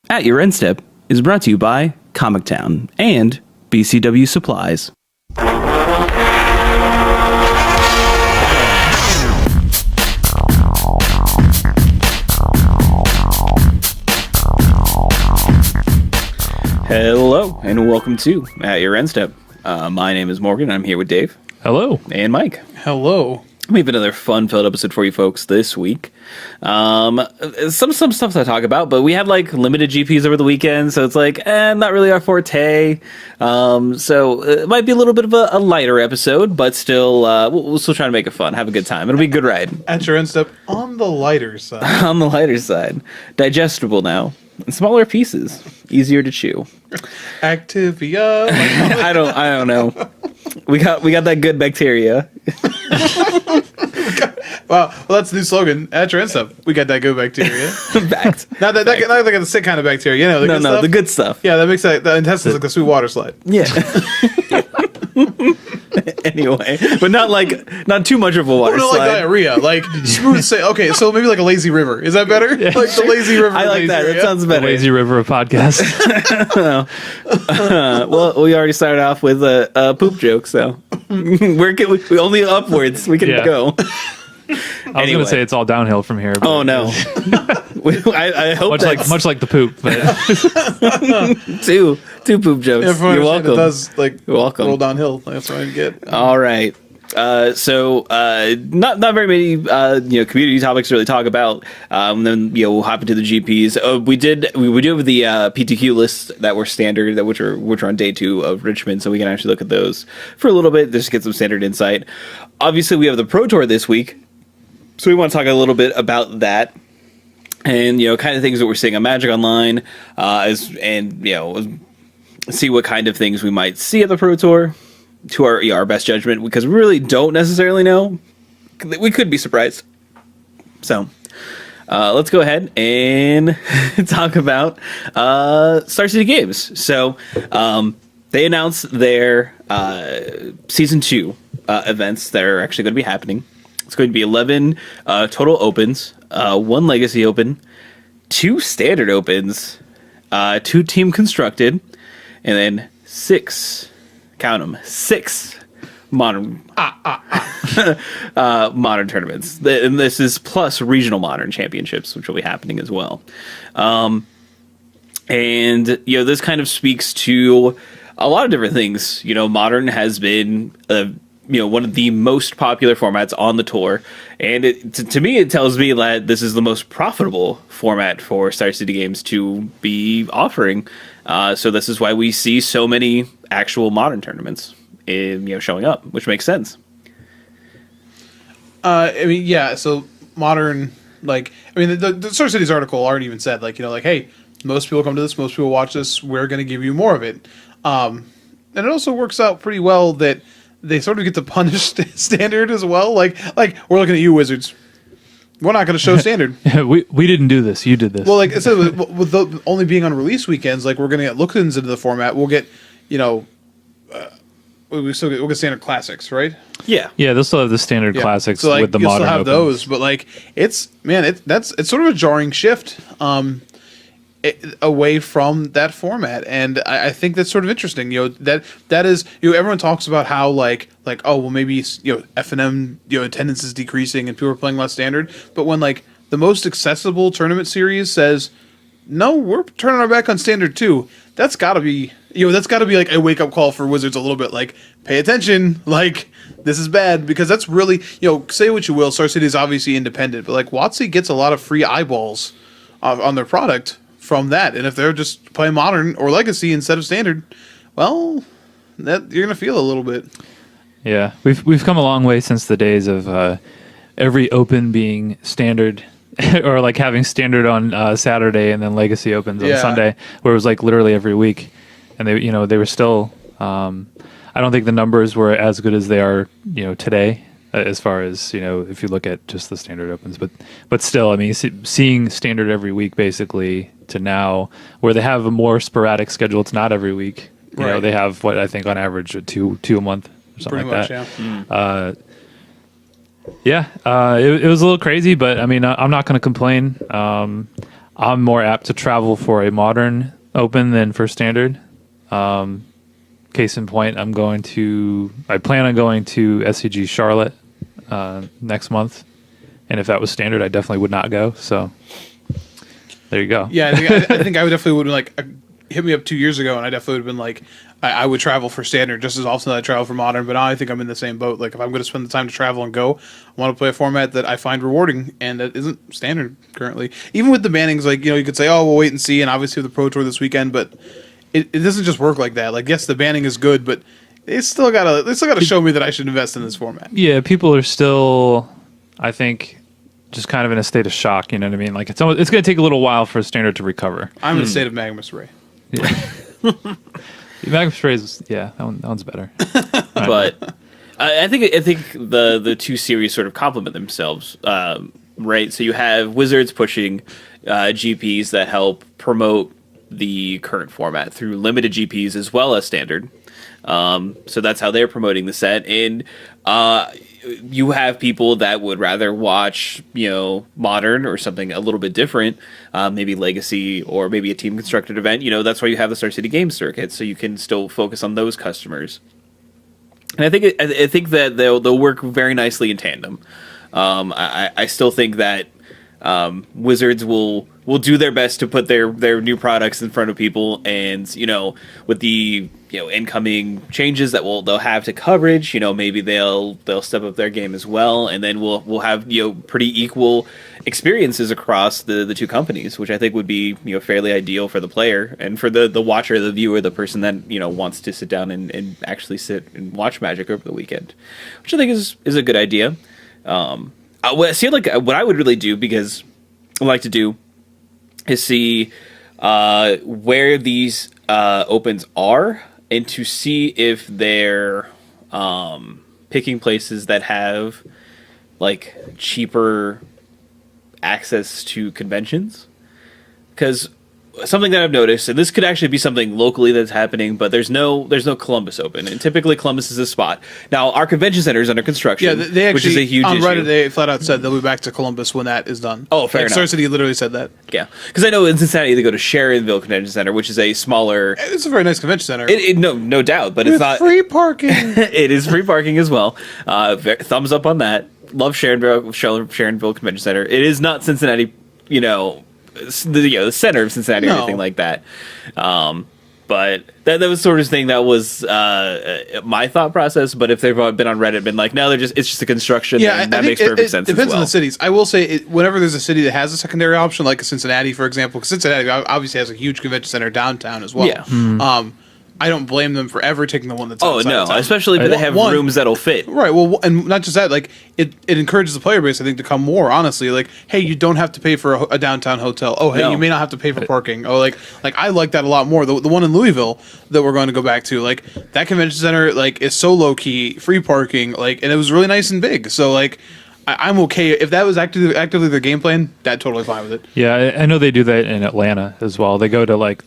At Your End Step is brought to you by Comic Town and BCW Supplies. Hello, and welcome to At Your End Step. My name is Morgan, and I'm here with Dave. Hello. And Mike. Hello. We have another fun-filled episode for you folks this week. Some stuff to talk about, but we had like limited GPs over the weekend, so it's like not really our forte. So it might be a little bit of a lighter episode, but still, we'll still try to make it fun, have a good time. It'll be a good ride. At Your End Step on the lighter side. On the lighter side, digestible now, in smaller pieces, easier to chew. Activia. I don't know. We got that good bacteria. Wow, well, that's the new slogan. At Your End Step, we got that good bacteria. Fact. Not like the sick kind of bacteria, you know. The good stuff. The good stuff. Yeah, that makes the intestines like the sweet water slide. Yeah. Anyway, but not too much of a water slide. Like diarrhea, like smooth. Okay, so maybe like a lazy river. Is that better? Yeah, like the lazy river. I like that. That sounds better. The lazy river of podcast. Well, we already started off with a poop joke, so where can we only upwards we can go. I was going to say it's all downhill from here. Oh no! I hope much like the poop. But two poop jokes. Yeah, You're welcome. It does You're welcome. Roll downhill. That's what I get. All right. So not very many community topics to really talk about. Then we'll hop into the GPs. We do have the PTQ lists that were standard, which are on day 2 of Richmond, so we can actually look at those for a little bit just to get some standard insight. Obviously, we have the Pro Tour this week, so we want to talk a little bit about that. And kind of things that we're seeing on Magic Online, see what kind of things we might see at the Pro Tour to our best judgment, because we really don't necessarily know. We could be surprised. So let's go ahead and talk about Star City Games. So they announced their Season 2 events that are actually going to be happening. It's going to be 11 total opens, 1 Legacy Open, 2 Standard Opens, 2 Team Constructed, and then 6, count them, 6 modern modern tournaments. And this is plus regional modern championships, which will be happening as well. And this kind of speaks to a lot of different things. Modern has been one of the most popular formats on the tour, and to me it tells me that this is the most profitable format for Star City Games to be offering. So this is why we see so many actual modern tournaments showing up, which makes sense. So modern, the Star City's article already even said, hey, most people come to this, most people watch this, we're going to give you more of it. And it also works out pretty well that they sort of get to punish standard as well. Like we're looking at you, Wizards. We're not going to show standard. we didn't do this. You did this. Well, instead with only being on release weekends, we're going to get look-ins into the format. We'll get, we'll get standard classics, right? Yeah, they'll still have the standard classics so, with the modern. Still have opens. those, but it's sort of a jarring shift. Away from that format, and I think that's sort of interesting. That is, everyone talks about how maybe F&M attendance is decreasing and people are playing less standard, but when the most accessible tournament series says no, we're turning our back on standard too, that's got to be a wake up call for Wizards a little bit. Pay attention, this is bad, because that's really, say what you will, Star City is obviously independent, but WotC gets a lot of free eyeballs on their product from that, and if they're just playing modern or legacy instead of standard, well, that you're gonna feel a little bit. Yeah, we've come a long way since the days of every open being standard, or having standard on Saturday and then legacy opens on Sunday, where it was literally every week, and they were still. I don't think the numbers were as good as they are today, as far as if you look at just the standard opens, but still, I mean, seeing standard every week basically to now, where they have a more sporadic schedule. It's not every week. They have what I think on average two a month or something pretty like much, that. It was a little crazy, but I mean, I'm not going to complain. I'm more apt to travel for a modern open than for standard. Case in point, I plan on going to SCG Charlotte next month, and if that was standard, I definitely would not go. So there you go. Yeah, I think I would definitely would like hit me up 2 years ago, and I definitely would have been like, I would travel for standard just as often as I travel for modern. But now I think I'm in the same boat. Like if I'm going to spend the time to travel and go, I want to play a format that I find rewarding, and that isn't standard currently. Even with the bannings, like you could say, oh, we'll wait and see, and obviously with the Pro Tour this weekend, but it doesn't just work like that. Like yes, the banning is good, but they still gotta show me that I should invest in this format. Yeah, people are still, I think, just kind of in a state of shock. You know what I mean? Like it's going to take a little while for standard to recover. I'm in a state of magma spray. Yeah. Magma spray is that one's better. But I think the two series sort of complement themselves, right? So you have Wizards pushing GPs that help promote the current format through limited GPs as well as standard. So that's how they're promoting the set, and you have people that would rather watch, modern or something a little bit different, maybe legacy or maybe a team constructed event. That's why you have the Star City Games circuit, so you can still focus on those customers. And I think that they'll work very nicely in tandem. I still think that Wizards will do their best to put their new products in front of people, and with the incoming changes that they'll have to coverage, maybe they'll step up their game as well, and then we'll have pretty equal experiences across the two companies, which I think would be fairly ideal for the player and for the watcher, the viewer, the person that wants to sit down and actually sit and watch Magic over the weekend, which I think is a good idea. See, like what I would really do, because I like to do, is see where these opens are, and to see if they're picking places that have like cheaper access to conventions. Because something that I've noticed, and this could actually be something locally that's happening, but there's no Columbus Open, and typically Columbus is a spot. Now our convention center is under construction, they actually, which is a huge on issue. Reddit they flat out said they'll be back to Columbus when that is done. Oh, fair enough. Star City literally said that. Yeah, because I know in Cincinnati they go to Sharonville Convention Center, which is a smaller. It's a very nice convention center. No doubt, but it's not free parking. It is free parking as well. Thumbs up on that. Love Sharonville Convention Center. It is not Cincinnati, the center of Cincinnati or anything like that. But that was sort of thing that was my thought process. But if they've been on Reddit, been like, no, it's just a construction. Yeah, that makes perfect sense. It depends as well. on the cities. I will say, whenever there's a city that has a secondary option, like Cincinnati, for example, because Cincinnati obviously has a huge convention center downtown as well. Yeah. I don't blame them for ever taking the one that's outside of town. Especially if they have rooms that'll fit. Right. Well, and not just that, like it encourages the player base, I think, to come more. Honestly, like, hey, you don't have to pay for a downtown hotel. Oh, hey, you may not have to pay for parking. Oh, like I like that a lot more. The one in Louisville that we're going to go back to, like that convention center, like is so low key, free parking, like, and it was really nice and big. So like, I'm okay if that was actively their game plan. That totally fine with it. Yeah, I know they do that in Atlanta as well. They go to like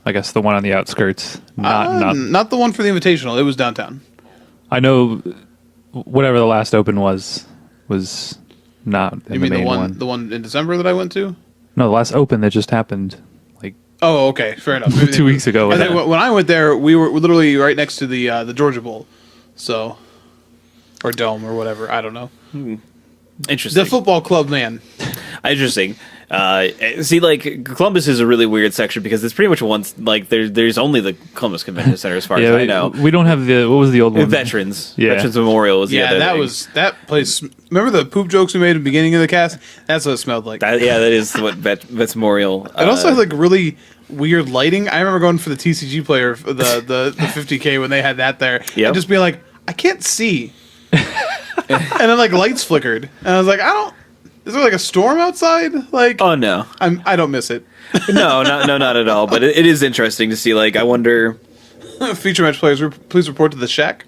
I guess the one on the outskirts, not the one for the Invitational. It was downtown. I know whatever the last open was not. You mean the one in December that I went to? No, the last open that just happened. Oh, okay, fair enough. 2 weeks ago. When I went there, we were literally right next to the Georgia Bowl, or Dome or whatever. I don't know. Interesting. The football club, man. Interesting. See, like Columbus is a really weird section because it's pretty much there's only the Columbus Convention Center as far as I know. We don't have what was the old one? Veterans Memorial was the other thing. Was that place. Remember the poop jokes we made at the beginning of the cast? That's what it smelled like. That is what Vets Memorial. It also had like really weird lighting. I remember going for the TCG player, the 50K when they had that there, and just being like, I can't see, and then like lights flickered, and I was like, is there like a storm outside? Like, oh no, I don't miss it. No, not at all. But it is interesting to see. Like, I wonder. Feature match players, please report to the shack.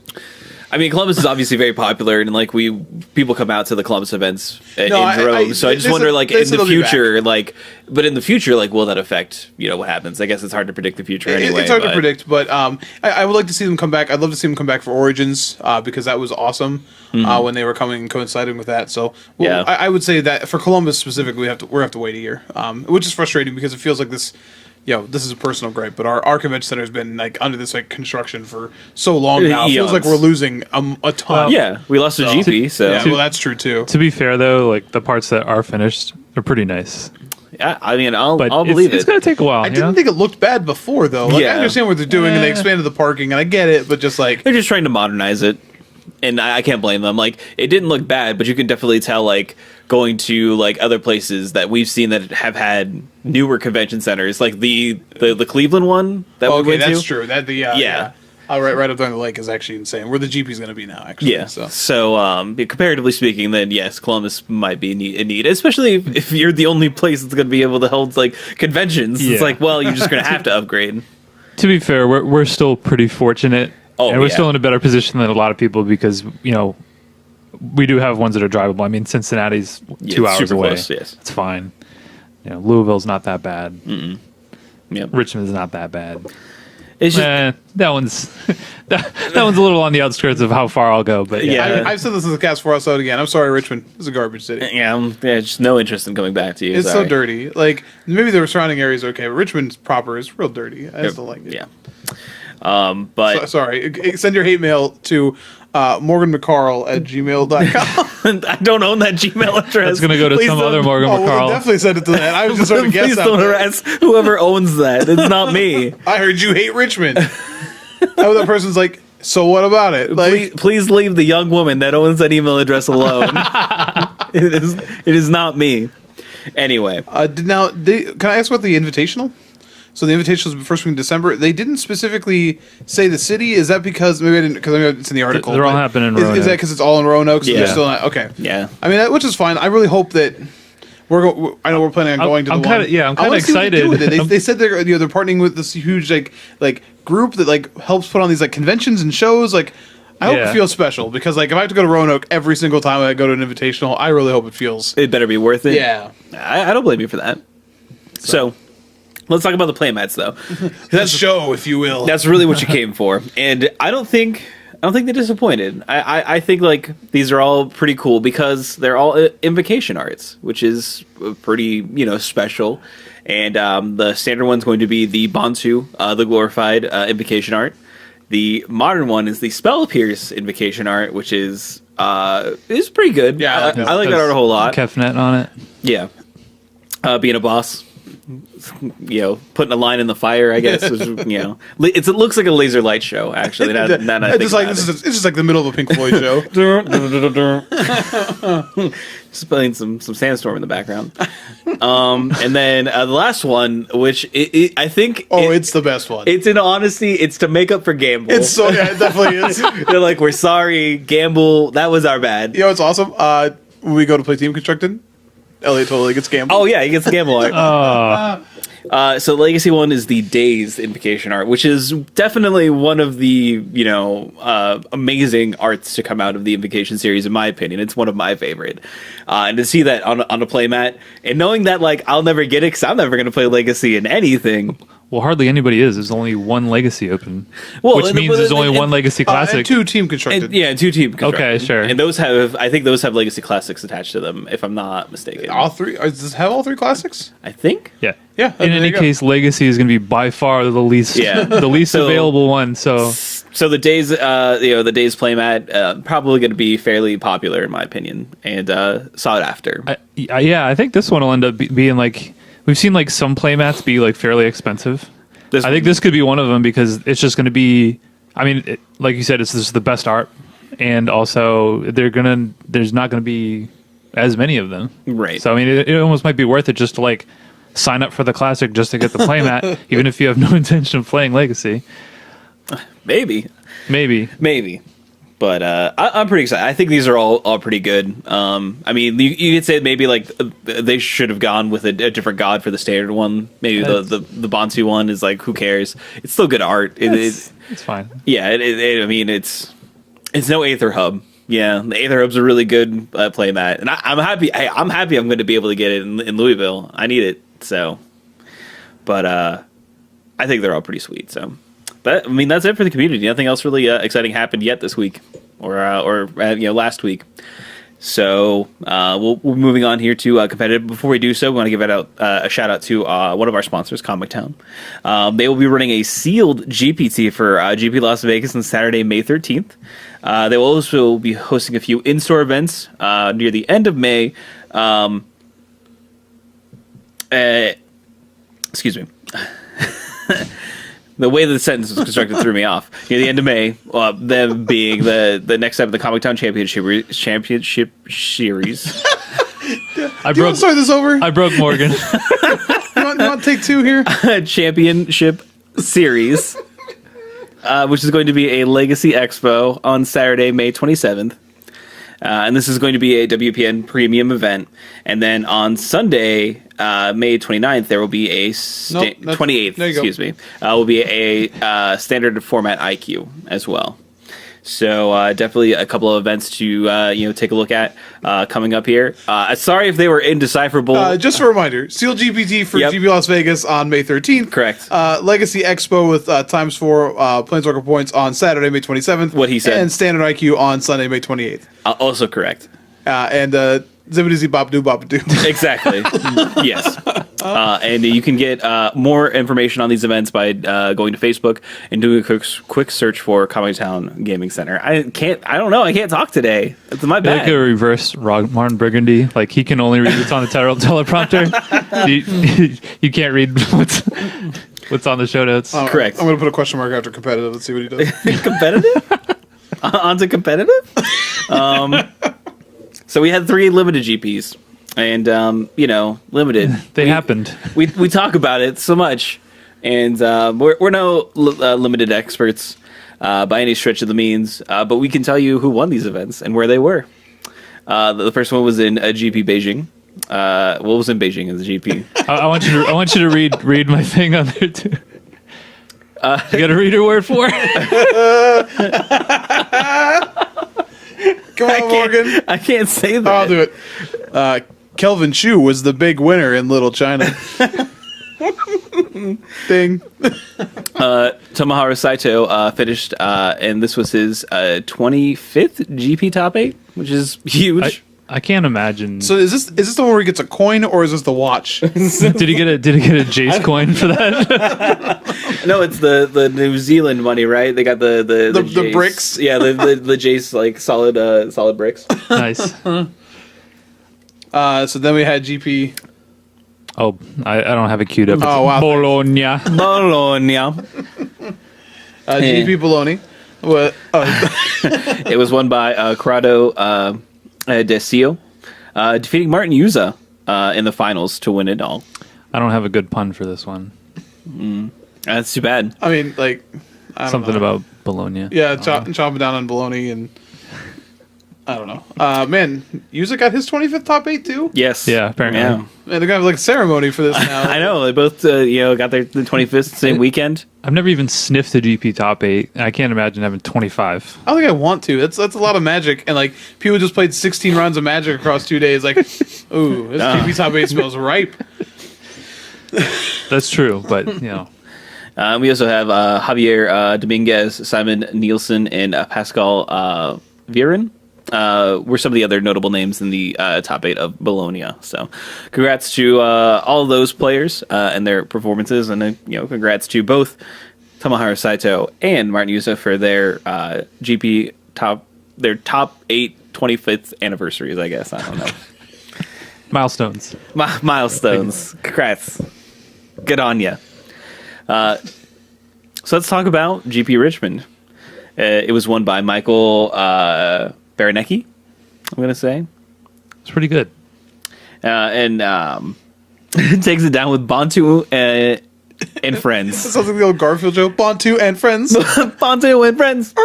I mean, Columbus is obviously very popular, and like people come out to the Columbus events in droves. So I just wonder, like in the future, but in the future, like will that affect what happens? I guess it's hard to predict the future anyway. It's hard to predict, but I would like to see them come back. I'd love to see them come back for Origins because that was awesome when they were coming and coinciding with that. So I would say that for Columbus specifically, we have to wait a year, which is frustrating because it feels like this. This is a personal gripe, but our convention center has been like under this like construction for so long now. It feels like we're losing a ton. We lost a GP, so well, that's true too. To be fair, though, like the parts that are finished are pretty nice. Yeah, I mean, I'll believe it. It's gonna take a while. I didn't think it looked bad before, though. Like, I understand what they're doing, and they expanded the parking, and I get it, but just like they're just trying to modernize it, and I can't blame them. Like, it didn't look bad, but you can definitely tell, like, going to like other places that we've seen that have had newer convention centers, like the Cleveland one that we went to. That's true. That right up there on the lake is actually insane. Where the GP is going to be now, actually. Yeah. So comparatively speaking, then yes, Columbus might be in need, especially if you're the only place that's going to be able to hold like conventions. Yeah. It's like, well, you're just going to have to upgrade. To be fair, we're still pretty fortunate, and we're still in a better position than a lot of people because we do have ones that are drivable. I mean, Cincinnati's 2 hours away. Close, yes. It's fine. Louisville's not that bad. Yep. Richmond's not that bad. It's just, that one's that one's a little on the outskirts of how far I'll go. But I've said this in the cast before. I'll say it again. I'm sorry, Richmond. It's a garbage city. Yeah, just no interest in coming back to you. It's so dirty. Like maybe the surrounding area is okay, but Richmond proper is real dirty. I just don't like it. Yeah. But sorry. Send your hate mail to morganmccarl@gmail.com. I don't own that Gmail address. It's going to go to some other Morgan McCarl. Well, definitely send it to that. I was just trying to guess. Please don't harass whoever owns that. It's not me. I heard you hate Richmond. That person's like, so what about it? Like, please leave the young woman that owns that email address alone. It is not me. Anyway, can I ask about the invitational? So the Invitational is the first week in December. They didn't specifically say the city. Is that because maybe I didn't? Because I know it's in the article. They're all happening in Roanoke. Is that because it's all in Roanoke? So yeah. they're still not, okay. Yeah. I mean, which is fine. I really hope that I know we're planning on going to the one. I'm kind of excited. They said they're partnering with this huge like group that like helps put on these like conventions and shows. Like, I hope it feels special because like if I have to go to Roanoke every single time I go to an Invitational, I really hope it feels. It better be worth it. Yeah. I don't blame you for that. So let's talk about the playmats, though. That show, if you will. That's really what you came for, and I don't think they're disappointed. I think like these are all pretty cool because they're all invocation arts, which is pretty special. And the standard one's going to be the Bantu, the glorified invocation art. The modern one is the Spell Pierce invocation art, which is pretty good. Yeah, I like that art a whole lot. Kefnet on it. Yeah, being a boss. Putting a line in the fire, I guess. It looks like a laser light show. Actually, it's just like the middle of a Pink Floyd show. Just playing some sandstorm in the background. And then the last one, which I think, it's the best one. It's in honesty, it's to make up for Gamble. It's so it definitely is. They're like, we're sorry, Gamble. That was our bad. It's awesome. When we go to play Team Constructed, Elliot totally gets Gamble. Oh yeah, he gets the Gamble art. So the Legacy one is the Dazed invocation art, which is definitely one of the amazing arts to come out of the Invocation series, in my opinion. It's one of my favorite, and to see that on a playmat, and knowing that like I'll never get it because I'm never going to play Legacy in anything. Well, hardly anybody is. There's only one Legacy open, which means there's only one Legacy Classic. And 2 Team Constructed. And 2 Team Constructed. Okay, sure. And I think those have Legacy Classics attached to them, if I'm not mistaken. All 3? Does this have all 3 classics? I think. Yeah. Yeah. In any case, Legacy is going to be by far the least, the least available one. So the Days, the Days playmat, probably going to be fairly popular in my opinion, and sought after. I think this one will end up being like. We've seen like some playmats be like fairly expensive. I think this could be one of them because it's just going to be. I mean, like you said, this is the best art, and also there's not going to be as many of them. Right. So I mean, it almost might be worth it just to like sign up for the classic just to get the playmat, even if you have no intention of playing Legacy. Maybe. But I'm pretty excited. I think these are all pretty good. I mean, you could say maybe like they should have gone with a different god for the standard one. Maybe the Bantu one is like, who cares? It's still good art. It's fine. Yeah, I mean, it's It's no Aether Hub. Yeah, the Aether Hub's a really good play mat, and I'm happy. I'm happy I'm going to be able to get it in Louisville. I need it. So, but I think they're all pretty sweet. So, but I mean that's it for the community. Nothing else really exciting happened yet this week, or last week. So we're moving on here to competitive. Before we do so, we want to give a shout out to one of our sponsors, Comic Town. They will be running a sealed GPT for GP Las Vegas on Saturday, May 13th. They will also be hosting a few in-store events near the end of May. Excuse me. The way the sentence was constructed threw me off. Near the end of May, them being the next step of the Comic Town Championship Series. I broke. Start this over. I broke Morgan. you want to take two here? Championship Series, which is going to be a Legacy Expo on Saturday, May 27th. And this is going to be a WPN premium event. And then on Sunday, May 29th, there will be a 28th, excuse me, will be a standard format IQ as well. So definitely a couple of events to take a look at coming up here. Sorry if they were indecipherable. Just a reminder: Seal GPT for GP Las Vegas on May 13th. Correct. Legacy Expo with ×4 Planeswalker points on Saturday, May 27th. What he said. And Standard IQ on Sunday, May 28th. Also correct. And Zibbity Bop Doo Bop Doo. Exactly. Yes. And you can get more information on these events by going to Facebook and doing a quick search for Comic Town Gaming Center. I don't know. I can't talk today. It's my bad. Like a reverse Martin Burgundy. Like he can only read what's on the teleprompter. you can't read what's on the show notes. Correct. I'm going to put a question mark after competitive. Let's see what he does. Competitive? Onto competitive? So we had 3 limited GPs. And, limited. They happened. We talk about it so much. And we're no limited experts by any stretch of the means. But we can tell you who won these events and where they were. The first one was in GP Beijing. What was in Beijing as a GP? I want you to read my thing on there, too. You got to read your word for it. Come on, Morgan. I can't say that. I'll do it. Kelvin Chu was the big winner in Little China. Ding. Tomoharu Saito finished, and this was his 25th GP top 8, which is huge. I can't imagine. So is this the one where he gets a coin, or is this the watch? Did he get a Jace coin for that? No, it's the New Zealand money, right? They got the Jace, bricks. Yeah, the Jace like solid bricks. Nice. So then we had GP. Oh, I don't have it queued up. Oh, wow. Bologna. GP Bologna. What? It was won by Corrado Decio, defeating Martin Yuza in the finals to win it all. I don't have a good pun for this one. That's too bad. I mean, like something about Bologna. Yeah, chopping down on bologna and I don't know. Man, Yuza got his 25th top 8 too? Yes. Yeah, apparently. Yeah. Man, they're gonna have like a ceremony for this now. I know. They both got their 25th the same weekend. I've never even sniffed a GP top 8. I can't imagine having 25. I don't think I want to. That's a lot of Magic, and like people just played 16 rounds of Magic across 2 days. Like, ooh, this GP top 8 smells ripe. That's true, but we also have Javier Dominguez, Simon Nielsen, and Pascal Viren. Were some of the other notable names in the top 8 of Bologna. So congrats to all of those players and their performances, and congrats to both Tomoharu Saito and Martin Yuza for their GP top 8 25th anniversaries, I guess. I don't know. Milestones. Milestones. Congrats. Good on ya. So let's talk about GP Richmond. It was won by Michael Baranecki, I'm going to say. It's pretty good. And takes it down with Bantu and friends. That sounds like the old Garfield joke. Bantu and friends. Bantu and friends.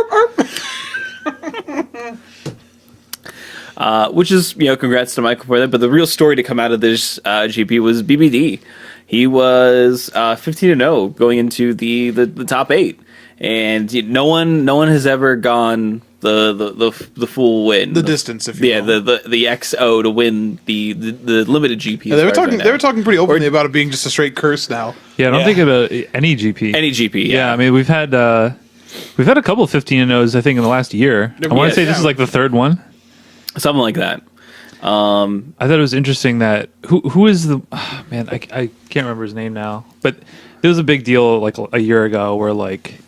Which is, congrats to Michael for that. But the real story to come out of this GP was BBD. He was 15-0 going into the top 8. And no one has ever gone the full win, the distance, if you will. the XO to win the limited GP. Yeah, they were talking pretty openly about it being just a straight curse now. Yeah, I don't think about any GP. Any GP. Yeah, I mean we've had a couple of 15-0s I think in the last year. I want to say this is like the third one, something like that. I thought it was interesting that who is the man? I can't remember his name now, but there was a big deal like a year ago where like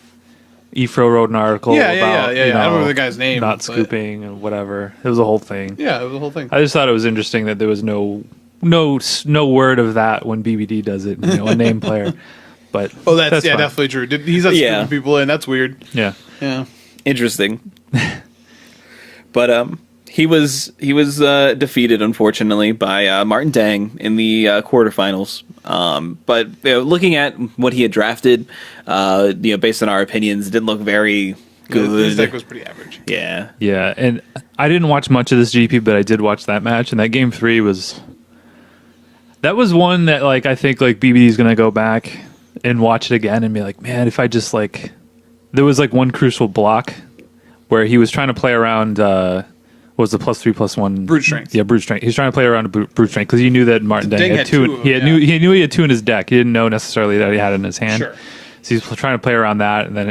Efro wrote an article about I don't remember the guy's name, not scooping and whatever. It was a whole thing. Yeah, it was a whole thing. I just thought it was interesting that there was no word of that when BBD does it. A name player, but that's definitely true. He's not scooping people in. That's weird. Yeah, interesting. But he was defeated, unfortunately, by Martin Dang in the quarterfinals. But looking at what he had drafted, based on our opinions, it didn't look very good. His deck was pretty average. Yeah. Yeah, and I didn't watch much of this GP, but I did watch that match, and that game 3 was one that like I think like BBD is gonna go back and watch it again and be like, man, if I just like, there was like one crucial block where he was trying to play around. Was the +3/+1 brute strength? Yeah, brute strength. He's trying to play around brute strength because he knew that Martin Dang had two. He knew he had 2 in his deck. He didn't know necessarily that he had it in his hand. Sure. So he's trying to play around that, and then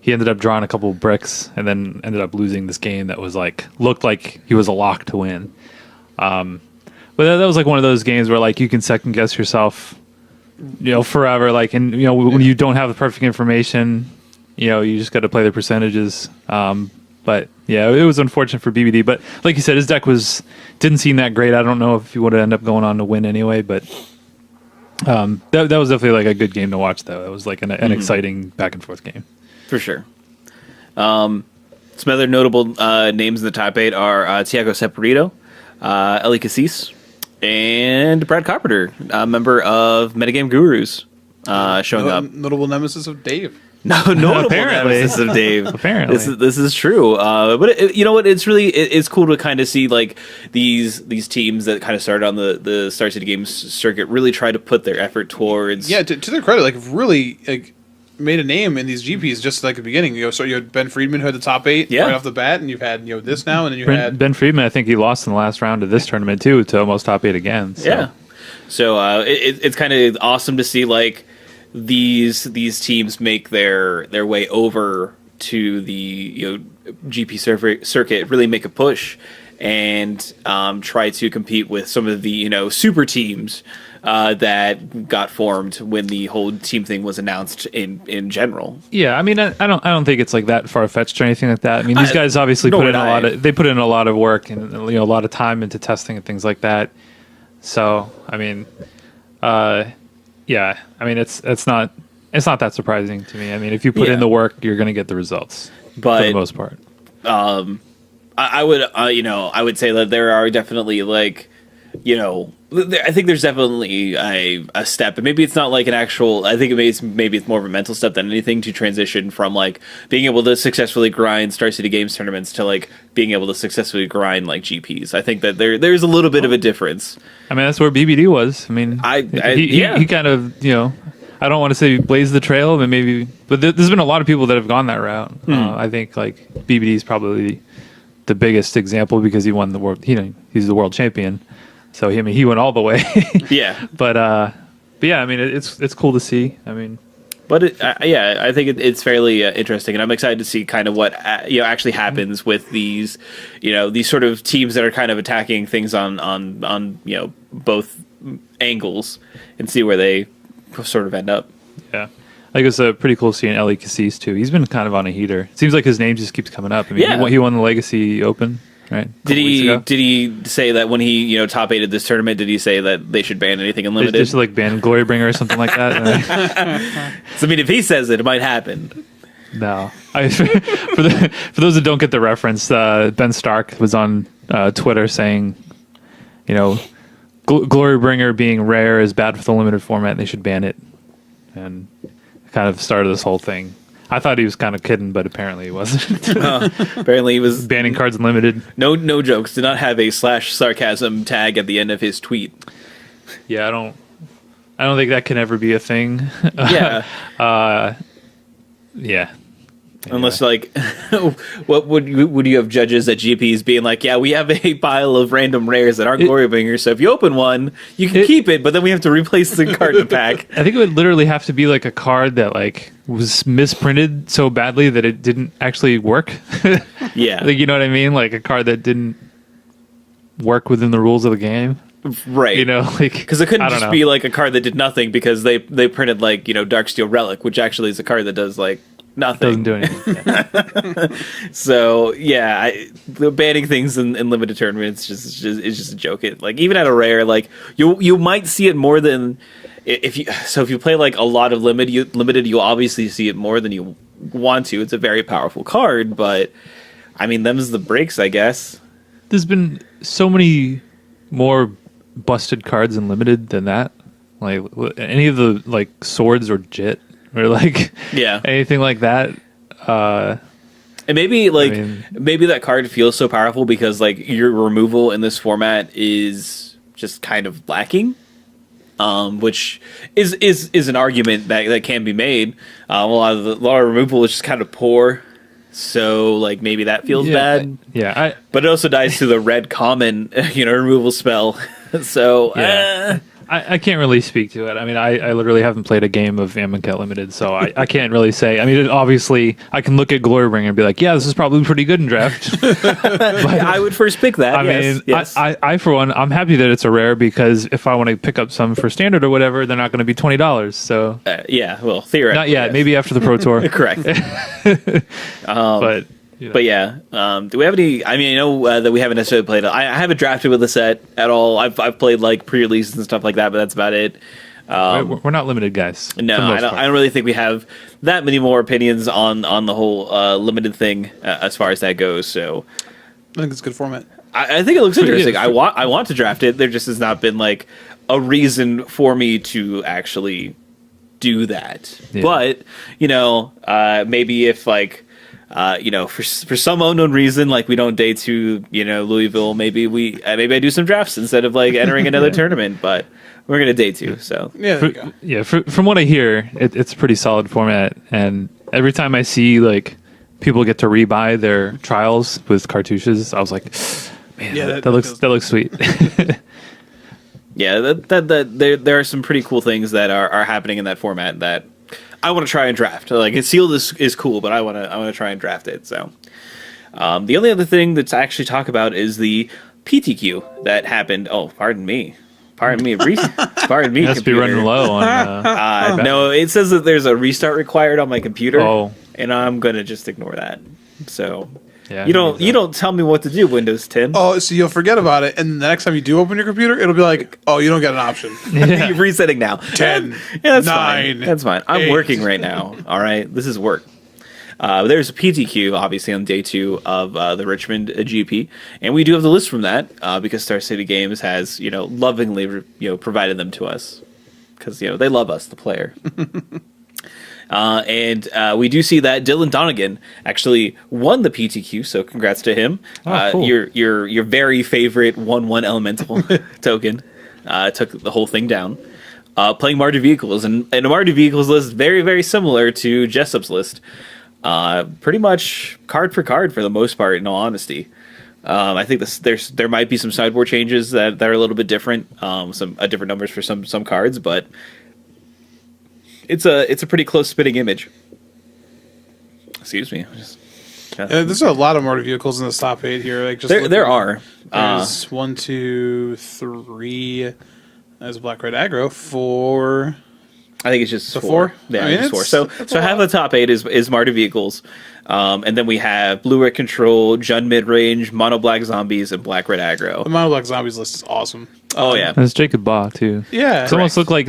he ended up drawing a couple of bricks, and then ended up losing this game that was like looked like he was a lock to win. But that was like one of those games where like you can second guess yourself, forever. Like, and when you don't have the perfect information, you just got to play the percentages. But yeah, it was unfortunate for BBD. But like you said, his deck didn't seem that great. I don't know if he would have ended up going on to win anyway. But that was definitely like a good game to watch, though. It was like an exciting back and forth game for sure. Some other notable names in the top 8 are Tiago Separito, Eli Cassis, and Brad Carpenter, a member of Metagame Gurus, showing up. Notable nemesis of Dave. No, apparently nemesis of Dave. Apparently, this is true. But you know what? It's cool to kind of see like these teams that kind of started on the Star City Games circuit really try to put their effort towards. Yeah, to their credit, like really like made a name in these GPs just like the beginning. So you had Ben Friedman who had the top 8 right off the bat, and you've had this now, and then you had Ben Friedman. I think he lost in the last round of this tournament too to almost top 8 again. So. Yeah, so it's kind of awesome to see like these teams make their way over to the GP circuit, really make a push, and try to compete with some of the super teams that got formed when the whole team thing was announced in general. Yeah, I mean, I don't think it's like that far fetched or anything like that. I mean, these guys obviously put in a lot of work and a lot of time into testing and things like that. So I mean, yeah, I mean it's not that surprising to me. I mean, if you put in the work, you're going to get the results for the most part. I would say that there are definitely like, I think there's definitely a step, and maybe it's not like an actual. I think maybe it's more of a mental step than anything to transition from like being able to successfully grind Star City Games tournaments to like being able to successfully grind like GPs. I think that there's a little bit of a difference. I mean, that's where BBD was. I mean, he kind of I don't want to say blazed the trail, but there's been a lot of people that have gone that route. I think like BBD is probably the biggest example because he won the world. He's the world champion. So he went all the way. Yeah. But yeah, I mean it's cool to see. I mean, but I think it's fairly interesting, and I'm excited to see kind of what actually happens with these these sort of teams that are kind of attacking things on both angles, and see where they sort of end up. Yeah. I think it's pretty cool seeing Eli Cassis too. He's been kind of on a heater. It seems like his name just keeps coming up. I mean, he won the Legacy Open. Right. Did he say that when he top 8'd this tournament? Did he say that they should ban anything unlimited? Just like ban Glorybringer or something like that. So I mean, if he says it might happen. No, for those that don't get the reference, Ben Stark was on Twitter saying, Glorybringer being rare is bad for the limited format, and they should ban it, and kind of started this whole thing. I thought he was kind of kidding, but apparently he wasn't. Apparently he was banning cards unlimited. No jokes. Did not have a /sarcasm tag at the end of his tweet. Yeah, I don't think that can ever be a thing. Yeah. Yeah. Unless, like, what would you have judges at GPs being like, yeah, we have a pile of random rares that aren't glory bringers, so if you open one, you can keep it, but then we have to replace the card in the pack. I think it would literally have to be like a card that like was misprinted so badly that it didn't actually work. Yeah. Like, you know what I mean? Like a card that didn't work within the rules of the game. Right. You know, like, because it couldn't just be like a card that did nothing because they printed like, you know, Darksteel Relic, which actually is a card that does like nothing. Doesn't do anything. Yeah. So yeah, the banning things in limited tournaments is just a joke. It, like, even at a rare, like you might see it more than if you play like a lot of limited, you obviously see it more than you want to. It's a very powerful card, but I mean, them's the breaks, I guess. There's been so many more busted cards in limited than that. Like any of the like swords or Jit or like anything like that. And maybe like maybe that card feels so powerful because like your removal in this format is just kind of lacking. Which is an argument that can be made. A lot of removal is just kind of poor. So, like, maybe that feels bad. But it also dies to the red common, removal spell. So, I can't really speak to it. I mean, I literally haven't played a game of Amonkhet Limited, so I can't really say. I mean, obviously, I can look at Glorybringer and be like, yeah, this is probably pretty good in draft. But, I would first pick that. Yes. I, for one, I'm happy that it's a rare because if I want to pick up some for standard or whatever, they're not going to be $20. So well, theoretically. Not yet. Yes. Maybe after the Pro Tour. Correct. But yeah, do we have any? I mean, I know that we haven't necessarily played. I haven't drafted with the set at all. I've played like pre-releases and stuff like that, but that's about it. We're not limited guys. No, I don't really think we have that many more opinions on the whole limited thing as far as that goes. So I think it's a good format. I think it looks interesting. I want to draft it. There just has not been like a reason for me to actually do that. Yeah. But maybe if like. For some unknown reason, like we don't day to Louisville, maybe I do some drafts instead of like entering another tournament, but we're gonna day two. So from what I hear, it's a pretty solid format, and every time I see like people get to rebuy their trials with cartouches, I was like, man, that looks sweet. Yeah, there are some pretty cool things that are happening in that format that I want to try and draft. Like, it's sealed is cool, but I want to try and draft it. So, the only other thing that's actually talk about is the PTQ that happened. Oh, pardon me. Pardon me. Must be running low on. No, it says that there's a restart required on my computer. Oh, and I'm gonna just ignore that. So. Yeah, you don't tell me what to do, Windows 10. Oh, so you'll forget about it, and the next time you do open your computer, it'll be like, oh, you don't get an option. You're resetting now. 10, that's 9. Fine. That's fine. I'm 8. working right now. All right, this is work. There's a PTQ, obviously, on day 2 of the Richmond GP, and we do have the list from that because Star City Games has, lovingly, provided them to us because they love us, the player. And we do see that Dylan Donegan actually won the PTQ, so congrats to him. Cool. Your very favorite 1/1 elemental token took the whole thing down. Playing Mardu Vehicles, and a Mardu Vehicles list very, very similar to Jessup's list. Pretty much card for card for the most part, in all honesty. I think there might be some sideboard changes that are a little bit different, some different numbers for some cards, but it's a pretty close spitting image. Excuse me. There's a lot of Mardu Vehicles in the top 8 here. Like there are. There's 1, 2, 3. There's Black Red Aggro. 4. I think it's just 4. Yeah, just 4. So half of the top 8 is Mardu Vehicles. And then we have Blue Red Control, Jund Midrange, Mono Black Zombies, and Black Red Aggro. The Mono Black Zombies list is awesome. Oh yeah, that's Jacob Baugh too. Yeah, this almost looked like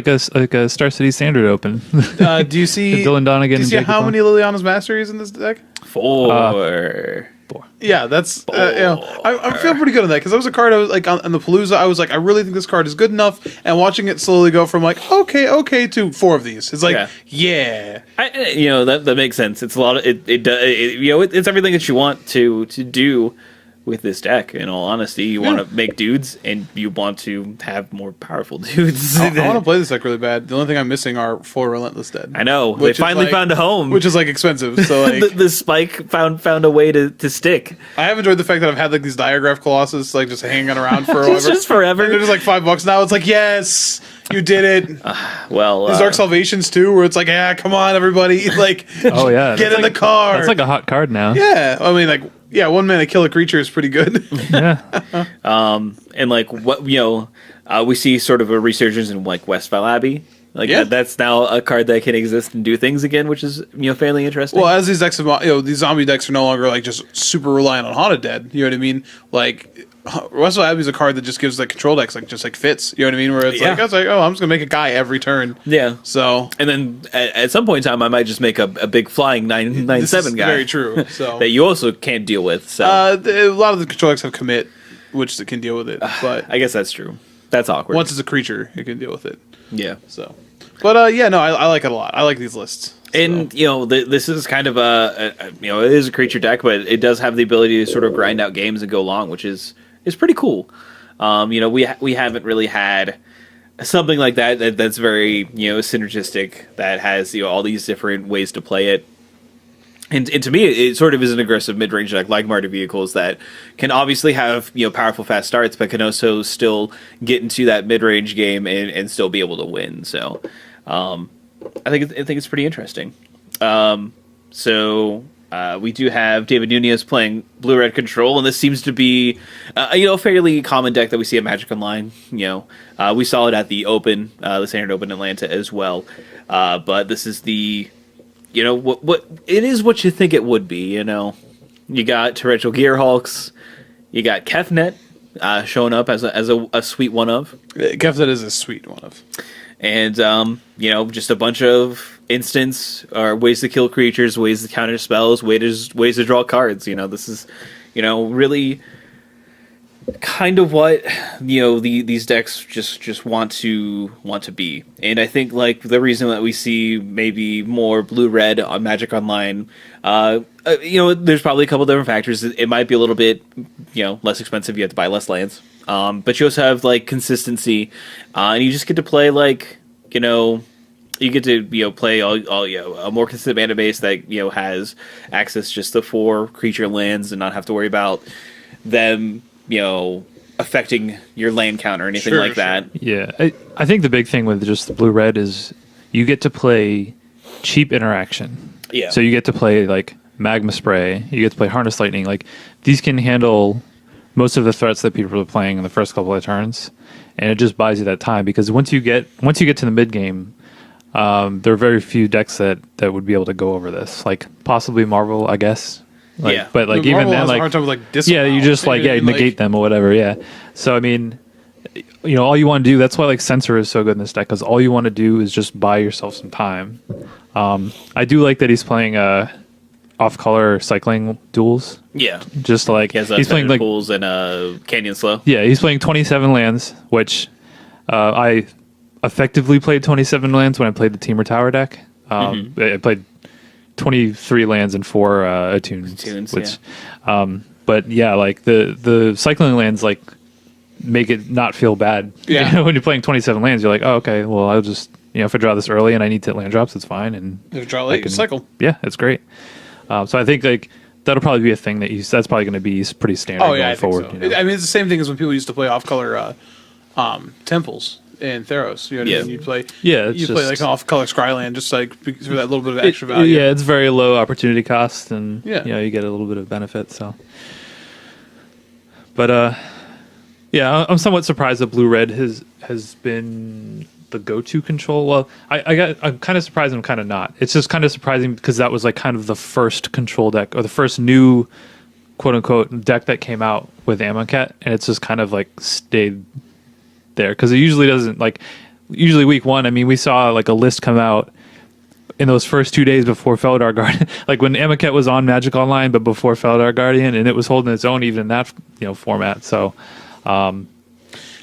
a Star City Standard Open. Do you see Dylan Donegan? Do you see how many Liliana's Masteries in this deck? 4. Yeah, that's I feel pretty good on that because that was a card I was like on the Palooza. I was like, I really think this card is good enough, and watching it slowly go from like okay to 4 of these. It's like that makes sense. It's a lot of it's everything that you want to do with this deck. In all honesty, you want to make dudes, and you want to have more powerful dudes. I want to play this deck really bad. The only thing I'm missing are 4 Relentless Dead. I know they finally found a home, which is like expensive. So like the spike found a way to stick. I have enjoyed the fact that I've had like these Diagraph Colossus like just hanging around for a just forever. And they're just like $5 now. It's like, yes, you did it. Well, there's Dark Salvations too, where it's like, yeah, come on, everybody, like, oh yeah, get in the car. That's like a hot card now. Yeah, I mean, like, yeah, 1 mana kill a creature is pretty good. Yeah. And like what we see sort of a resurgence in like Westfall Abbey. Like that's now a card that can exist and do things again, which is fairly interesting. Well, as these decks, these zombie decks are no longer like just super reliant on Haunted Dead. You know what I mean? Like Westfall Abbey is a card that just gives like control decks like just like fits. You know what I mean? Where it's like, I was like, oh, I'm just gonna make a guy every turn. Yeah. So and then at some point in time, I might just make a big flying 9/7 guy. Very true. So that you also can't deal with. So a lot of the control decks have commit, which can deal with it. But I guess that's true. That's awkward. Once it's a creature, it can deal with it. Yeah. So, but I like it a lot. I like these lists. So. And this is kind of it is a creature deck, but it does have the ability to sort of grind out games and go long, which is pretty cool. We haven't really had something like that's very synergistic, that has all these different ways to play it. And to me, it sort of is an aggressive mid-range deck like Martyr Vehicles that can obviously have powerful fast starts, but can also still get into that mid-range game and still be able to win. So I think it's pretty interesting. We do have David Nunez playing Blue-Red Control, and this seems to be a fairly common deck that we see at Magic Online. We saw it at the Open, the Standard Open Atlanta as well. But this is the what it is what you think it would be. You got Torrential Gearhulks, you got Kefnet showing up as a sweet one of. Kefnet is a sweet one of, and just a bunch of instants or ways to kill creatures, ways to counter spells, ways to draw cards. This is really kind of what these decks just want to be. And I think like the reason that we see maybe more blue-red on Magic Online, there's probably a couple different factors. It might be a little bit less expensive. You have to buy less lands, but you also have like consistency, and you just get to play like you get to play all a more consistent mana base that has access just to 4 creature lands and not have to worry about them affecting your land count or anything like that. Yeah, I think the big thing with just the blue-red is you get to play cheap interaction. Yeah. So you get to play like Magma Spray, you get to play Harness Lightning. Like these can handle most of the threats that people are playing in the first couple of turns, and it just buys you that time because once you get to the mid game, there are very few decks that would be able to go over this. Like possibly Marvel, I guess. Like, but like even then, like, you just negate them or whatever. Yeah. So I mean, all you want to do. That's why like Censor is so good in this deck because all you want to do is just buy yourself some time. I do like that he's playing off-color cycling duels. Yeah. Just like he's playing like pools and Canyon Slow. Yeah, he's playing 27 lands, which I effectively played 27 lands when I played the Temur Tower deck. I played 23 lands and 4 attunes, which but yeah, like the cycling lands like make it not feel bad. Yeah. When you're playing 27 lands, you're like, oh, okay, well, I'll just if I draw this early and I need to land drops, it's fine. And if you draw late, you cycle. Yeah, it's great. So I think like that'll probably be a thing that's probably going to be pretty standard going forward. So. I mean, it's the same thing as when people used to play off-color temples in Theros. You know what I mean? You play like an off-color Scryland just like for that little bit of extra value. Yeah, it's very low opportunity cost, and you get a little bit of benefit. So, but I'm somewhat surprised that blue-red has been the go-to control. Well, I'm kind of surprised and I'm kind of not. It's just kind of surprising because that was like kind of the first control deck or the first new quote-unquote deck that came out with Amonkhet, and it's just kind of like stayed there because it usually doesn't. Like usually week 1, I mean, we saw like a list come out in those first 2 days before Feldar Guardian, like when Amonkhet was on Magic Online but before Feldar Guardian, and it was holding its own even in that format. So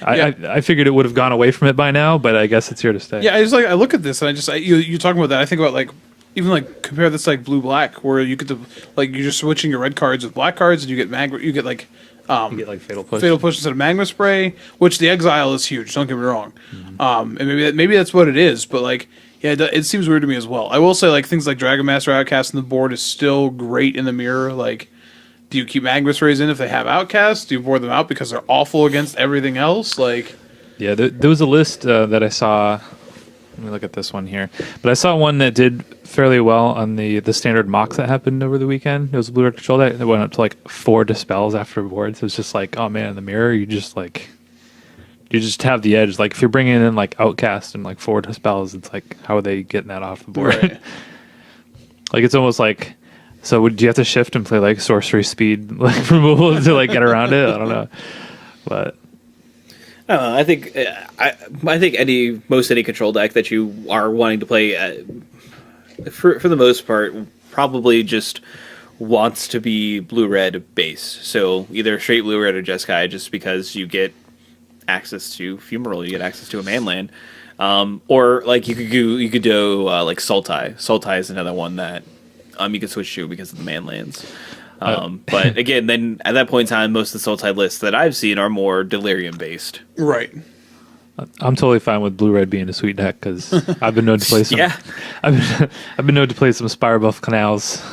I figured it would have gone away from it by now, but I guess it's here to stay. Yeah, I look at this and you talking about that. I think about like even like compare this like blue black where you get to like you're just switching your red cards with black cards and you get like You get like Fatal Push. Fatal Push instead of Magma Spray, which the Exile is huge. Don't get me wrong. And maybe that's what it is, but like, yeah, it seems weird to me as well. I will say, like, things like Dragon Master Outcast on the board is still great in the mirror. Like, do you keep Magma Sprays in if they have Outcast? Do you board them out because they're awful against everything else? Like, yeah, there was a list that I saw. Let me look at this one here. But I saw one that did fairly well on the standard mocks that happened over the weekend. It was a blue red control deck that went up to like 4 dispels after boards. It was just like, oh man, in the mirror, you just have the edge. Like if you're bringing in like Outcast and like 4 dispels, it's like, how are they getting that off the board? right. Like it's almost like, so do you have to shift and play like sorcery speed like removal to like get around it? I don't know, but. I think most any control deck that you are wanting to play, for the most part, probably just wants to be blue-red base. So either straight blue-red or Jeskai, just because you get access to Fumarole, you get access to a manland, or like you could do like Sultai. Sultai is another one that you could switch to because of the manlands. But again, then at that point in time, most of the Sultai lists that I've seen are more Delirium based. Right. I'm totally fine with blue red being a sweet deck because I've been known to play some. Yeah. I've been known to play some Spire Buff Canals.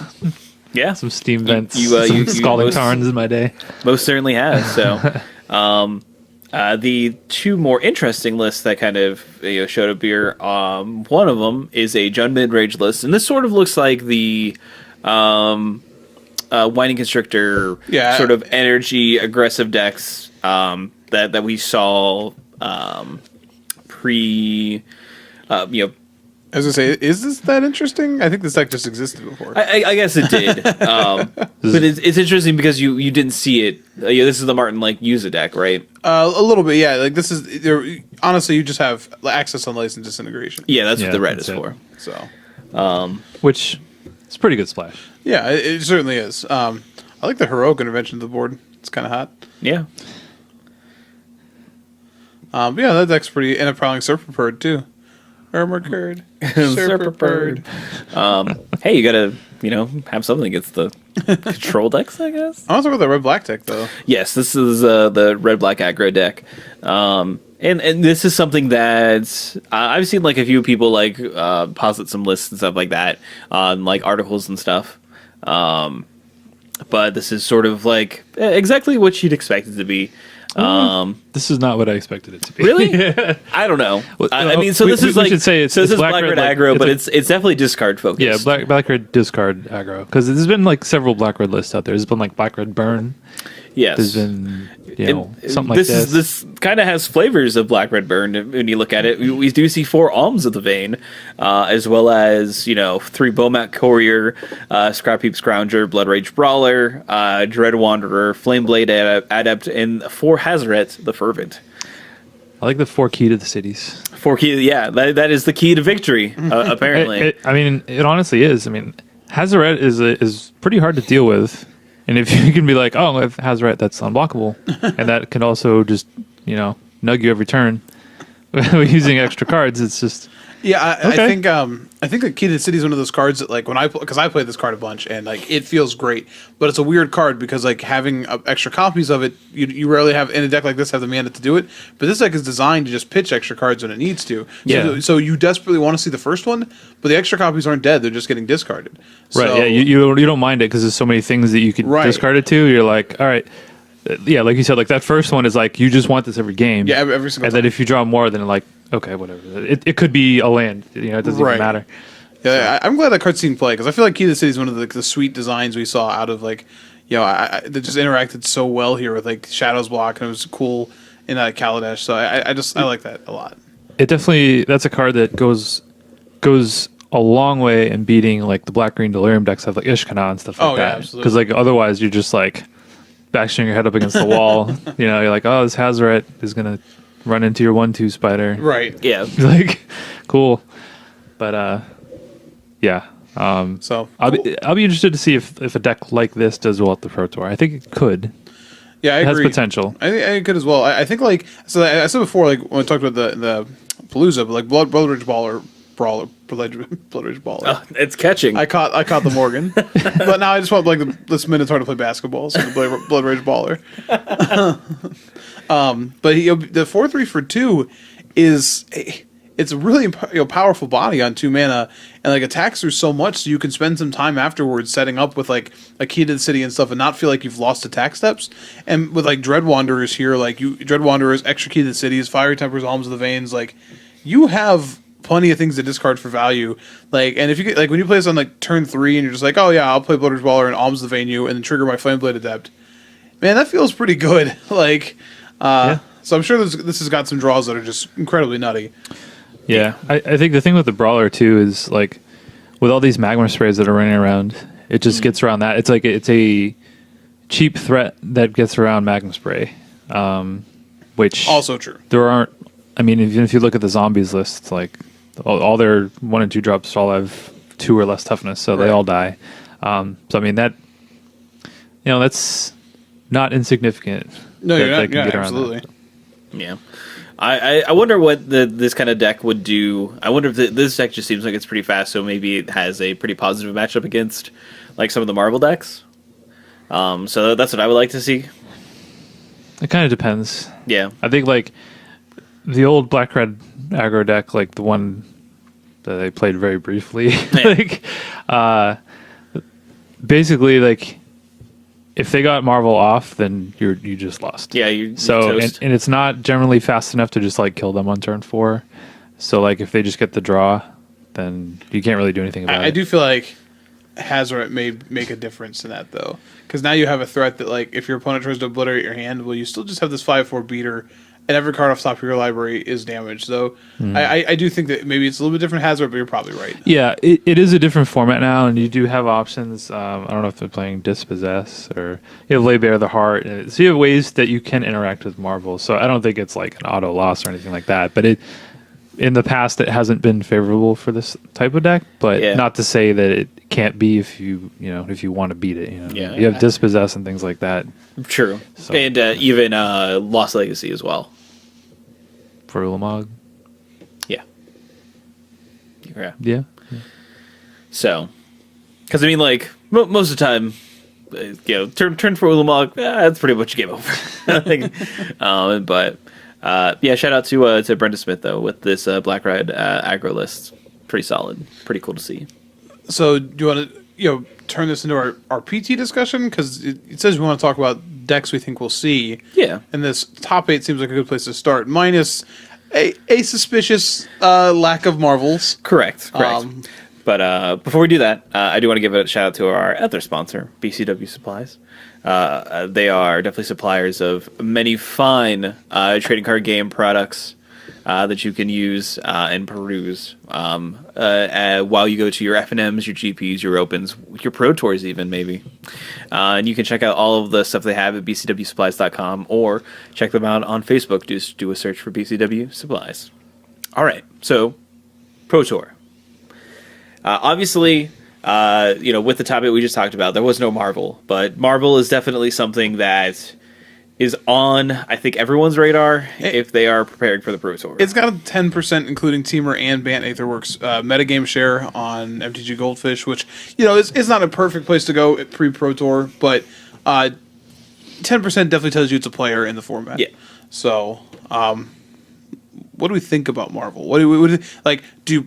Yeah. Some Steam Vents. You Scalding Tarns in my day. Most certainly have. So, the 2 more interesting lists that kind of showed up here. One of them is a Jund mid-range list, and this sort of looks like the Winding Constrictor sort of energy aggressive decks that we saw pre As I say, is this that interesting? I think this deck just existed before. I guess it did, but it's interesting because you didn't see it. This is the Martin like use a deck, right? A little bit, yeah. Like this is honestly, you just have access on License Disintegration. Yeah, that's what the red is for. So, which is a pretty good splash. Yeah, it certainly is. I like the Heroic Intervention of the board. It's kind of hot. Yeah. But yeah, that deck's pretty. And a Prowling Serpent too. Serpent Serpent. Hey, you gotta have something against the control decks, I guess. I want to talk about the red black deck though. Yes, this is the red black aggro deck. And this is something that I've seen like a few people like posit some lists and stuff like that on like articles and stuff. But this is sort of like exactly what you'd expect it to be. This is not what I expected it to be. Really? I don't know. I mean, so this is like should say this is black red aggro, but it's definitely discard focused. Yeah, black red discard aggro because there's been like several black red lists out there. There's been like black red burn. Yes, there's been something like this. This kind of has flavors of black red burn when you look at it. We do see 4 Alms of the Vein, as well as 3 Bomat Courier, Scrap Heap Scrounger, Blood Rage Brawler, Dread Wanderer, Flameblade Adept, and 4 Hazaret the Fervent. I like the 4 key to the cities. 4 key, yeah, that is the key to victory. Apparently, it honestly is. I mean, Hazaret is pretty hard to deal with. And if you can be like, oh, if Hazaret, that's unblockable, and that can also just, nug you every turn using extra cards, it's just... Yeah, okay. I think the Key to the City is one of those cards that, like, because I played this card a bunch, and, like, it feels great. But it's a weird card because, like, having extra copies of it, you rarely have, in a deck like this, have the mana to do it. But this deck is designed to just pitch extra cards when it needs to. So you desperately want to see the first one, but the extra copies aren't dead. They're just getting discarded. Right, yeah, you don't mind it because there's so many things that you could discard it to. You're like, all right. Yeah, like you said, like that first one is like, you just want this every game. Yeah, every single time. And then if you draw more, then like, okay, whatever. It could be a land. It doesn't even matter. Yeah, I'm glad that card's seen play because I feel like Key to the City is one of the sweet designs we saw out of like, that just interacted so well here with like Shadow's Block, and it was cool in Kaladesh. So I like that a lot. It definitely, that's a card that goes a long way in beating like the black green Delirium decks have like Ishkana and stuff like that. Because like otherwise you're just like bashing your head up against the wall. You're like, oh, this Hazaret is gonna run into your 1/2 spider. Right. Yeah. Like, cool. But yeah. So I'll be interested to see if a deck like this does well at the Pro Tour. I think it could. Yeah, I agree. It has potential. I think it could as well. I think like, so I said before, like when we talked about the Palooza, but like Blood Rage Brawler, Blood Rage Baller. It's catching. I caught the Morgan, but now I just want like this Minotaur to play basketball. So the Blood Rage Baller. But the 4/3 for 2 is it's a really powerful body on 2 mana, and like attacks through so much, so you can spend some time afterwards setting up with like a key to the city and stuff, and not feel like you've lost attack steps. And with like Dread Wanderers here, like Dread Wanderers, extra key to the cities, Fiery Tempers, Alms of the Veins, like you have plenty of things to discard for value. Like, and if you get like when you play this on like turn 3 and you're just like, oh yeah, I'll play Blood Rage Baller and Alms of the Vein you, and then trigger my Flameblade Adept. Man, that feels pretty good. Like, so I'm sure this has got some draws that are just incredibly nutty. Yeah, I think the thing with the Brawler too is like with all these magma sprays that are running around, it just gets around that. It's like it's a cheap threat that gets around magma spray, which also true. There aren't. I mean, even if you look at the zombies list, it's like all their 1 and 2 drops all have 2 or less toughness, so they all die. So I mean that's not insignificant. No, you're not. Can get around Absolutely. That. Yeah. I wonder what this kind of deck would do. I wonder if this deck just seems like it's pretty fast, so maybe it has a pretty positive matchup against like some of the Marvel decks. So that's what I would like to see. It kind of depends. Yeah. I think like the old black-red aggro deck, like the one that I played very briefly, like basically like if they got Marvel off, then you just lost. Yeah, you're toast. And it's not generally fast enough to just like kill them on turn 4. So like if they just get the draw, then you can't really do anything about it. I do feel like Hazoret may make a difference in that though, because now you have a threat that like if your opponent tries to obliterate your hand, well, you still just have this 5/4 beater, and every card off top of your library is damaged. So I do think that maybe it's a little bit different Hazoret, but you're probably right. Yeah, it is a different format now, and you do have options. I don't know if they're playing Dispossess or you have Lay Bare the Heart. So you have ways that you can interact with Marvel. So I don't think it's like an auto loss or anything like that. But in the past, it hasn't been favorable for this type of deck. But not to say that it can't be if you want to beat it. Yeah, you have Dispossess and things like that. True, so. And even Lost Legacy as well. For Ulamog? Yeah. Yeah. So, because I mean, like most of the time, turn for Ulamog, that's pretty much game over. I think. But shout out to Brenda Smith though with this Black Red aggro list. Pretty solid. Pretty cool to see. So, do you want to turn this into our PT discussion? Because it says we want to talk about decks we think we'll see. Yeah. And this top 8 seems like a good place to start, minus a suspicious lack of Marvels. Correct. But before we do that, I do want to give a shout out to our other sponsor, BCW Supplies. They are definitely suppliers of many fine trading card game products that you can use and peruse while you go to your FNMs, your GPs, your Opens, your Pro Tours even, maybe. And you can check out all of the stuff they have at bcwsupplies.com or check them out on Facebook. Just do a search for BCW Supplies. All right, so Pro Tour. Obviously, with the topic we just talked about, there was no Marvel, but Marvel is definitely something that is on, I think, everyone's radar if they are preparing for the Pro Tour. It's got a 10%, including Teamer and Bant Aetherworks metagame share on MTG Goldfish, which, is not a perfect place to go at pre-Pro Tour, but 10% definitely tells you it's a player in the format. Yeah. So, what do we think about Marvel? What do we like? Do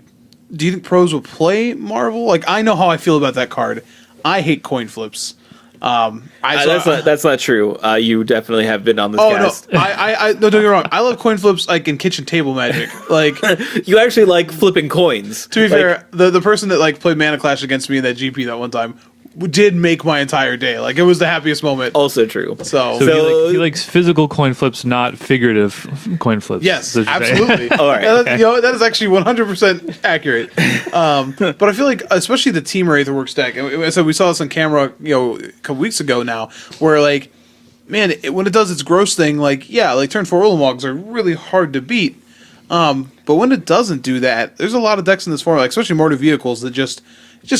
you think pros will play Marvel? Like, I know how I feel about that card. I hate coin flips. That's not true. You definitely have been on this cast. No, no, don't get me wrong. I love coin flips like in kitchen table magic. Like you actually like flipping coins. To be fair, the person that played Mana Clash against me in that GP that one time did make my entire day. Like it was the happiest moment. Also true. So he likes physical coin flips, not figurative coin flips. Yes, absolutely. All right. Okay. That is actually 100% accurate. But I feel like, especially the Teamer Aetherworks deck, and so we saw this on camera, a couple weeks ago now, where man, when it does its gross thing, turn 4 Ullamogs are really hard to beat. But when it doesn't do that, there's a lot of decks in this format, especially Mortar Vehicles, that just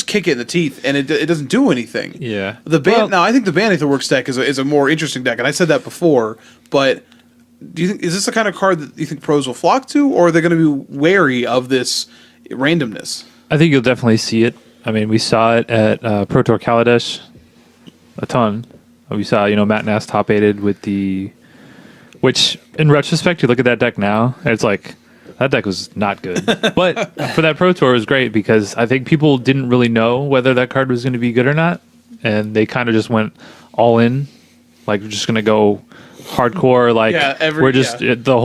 kick it in the teeth, and it doesn't do anything. Yeah. Now I think the Bant Aetherworks deck is a more interesting deck, and I said that before. But do you think is this the kind of card that you think pros will flock to, or are they going to be wary of this randomness. I think you'll definitely see it. I mean, we saw it at Pro Tour Kaladesh a ton. We saw, Matt Nass top 8'd with which in retrospect, you look at that deck now, and it's like, that deck was not good. But for that Pro Tour, it was great because I think people didn't really know whether that card was going to be good or not. And they kind of just went all in. Like, we're just going to go hardcore. Like, the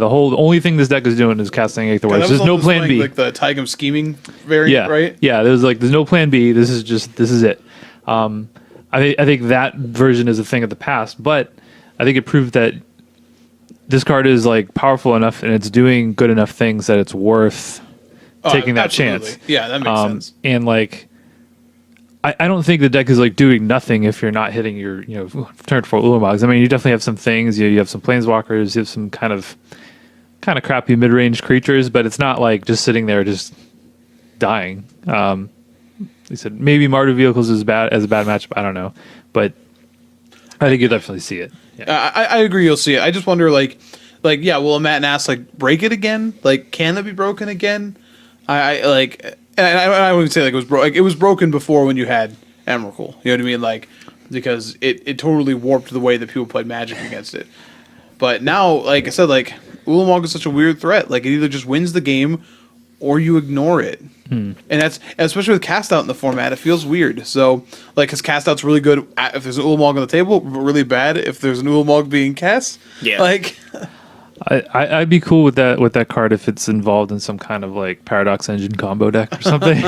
whole only thing this deck is doing is casting Aether Wars. There's no plan B. Like the Tigum scheming variant, right? Yeah, there's no plan B. This is it. I think that version is a thing of the past, but I think it proved that this card is like powerful enough and it's doing good enough things that it's worth taking that chance. Yeah, that makes sense. And like, I don't think the deck is like doing nothing if you're not hitting your turn 4 Ulamogs. I mean, you definitely have some things. You have some Planeswalkers. You have some kind of crappy mid range creatures, but it's not like just sitting there just dying. They said maybe Mardu Vehicles is bad as a bad matchup. I don't know, but I think you'll definitely see it. Yeah. I agree. You'll see it. I just wonder, yeah, will a Matt Nass break it again? Like, can it be broken again? I wouldn't say it was broken. It was broken before when you had Emrakul. You know what I mean? Like, because it totally warped the way that people played Magic against it. But now, like I said, Ulamog is such a weird threat. Like, it either just wins the game or you ignore it. And that's, especially with cast out in the format, it feels weird. So, his cast out's really good if there's an Ulamog on the table, but really bad if there's an Ulamog being cast. Yeah. I'd be cool with that card if it's involved in some kind of Paradox Engine combo deck or something.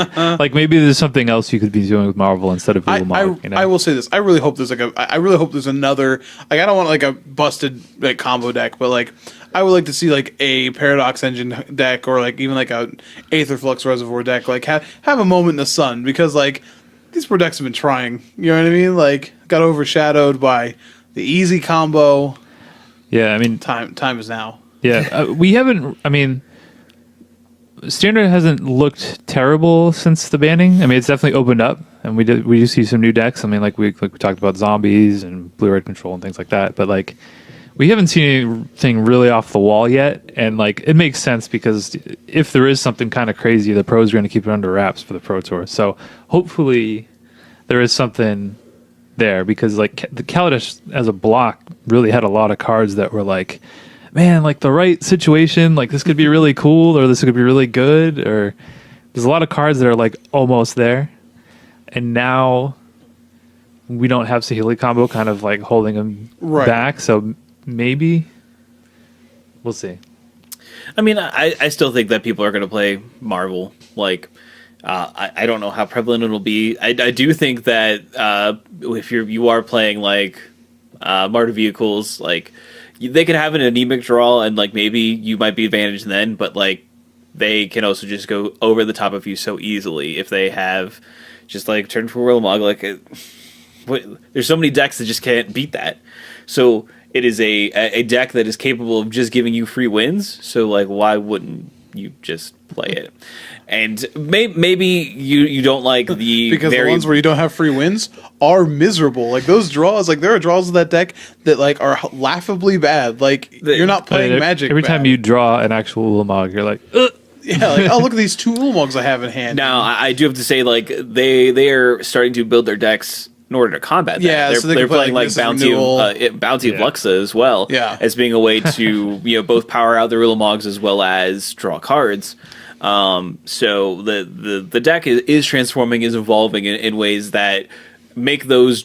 Maybe there's something else you could be doing with Marvel instead of Ulamog. I will say this. I really hope there's another. I don't want a busted combo deck, but I would like to see a Paradox Engine deck or even a Aetherflux Reservoir deck. Have a moment in the sun because these poor decks have been trying. You know what I mean? Got overshadowed by the easy combo. Yeah, I mean, time is now. Yeah, we haven't. I mean, Standard hasn't looked terrible since the banning. I mean, it's definitely opened up, and we do see some new decks. I mean, we talked about zombies and blue-red control and things like that. But we haven't seen anything really off the wall yet, and it makes sense because if there is something kind of crazy, the pros are going to keep it under wraps for the Pro Tour. So hopefully, there is something there because the Kaladesh as a block really had a lot of cards that were man, the right situation, this could be really cool or this could be really good, or there's a lot of cards that are almost there, and now we don't have Saheeli combo kind of holding them back, so maybe we'll see. I mean, I still think that people are going to play Marvel. I don't know how prevalent it'll be. I do think that if you are playing Mardu Vehicles, they can have an anemic draw and maybe you might be advantaged then, but they can also just go over the top of you so easily if they have just turn for Ulamog. There's so many decks that just can't beat that. So it is a deck that is capable of just giving you free wins. So why wouldn't you just play it? And maybe you don't like because the ones where you don't have free wins are miserable. Those draws, there are draws of that deck that are laughably bad. You're not playing Magic. Every time you draw an actual Ulamog, you're ugh. Yeah, oh, look at these 2 Ulamogs I have in hand. Now I do have to say they are starting to build their decks in order to combat that. Yeah, they're playing Bounty of Luxa as well, as being a way to both power out their Ulamogs as well as draw cards. So the deck is transforming, is evolving in ways that make those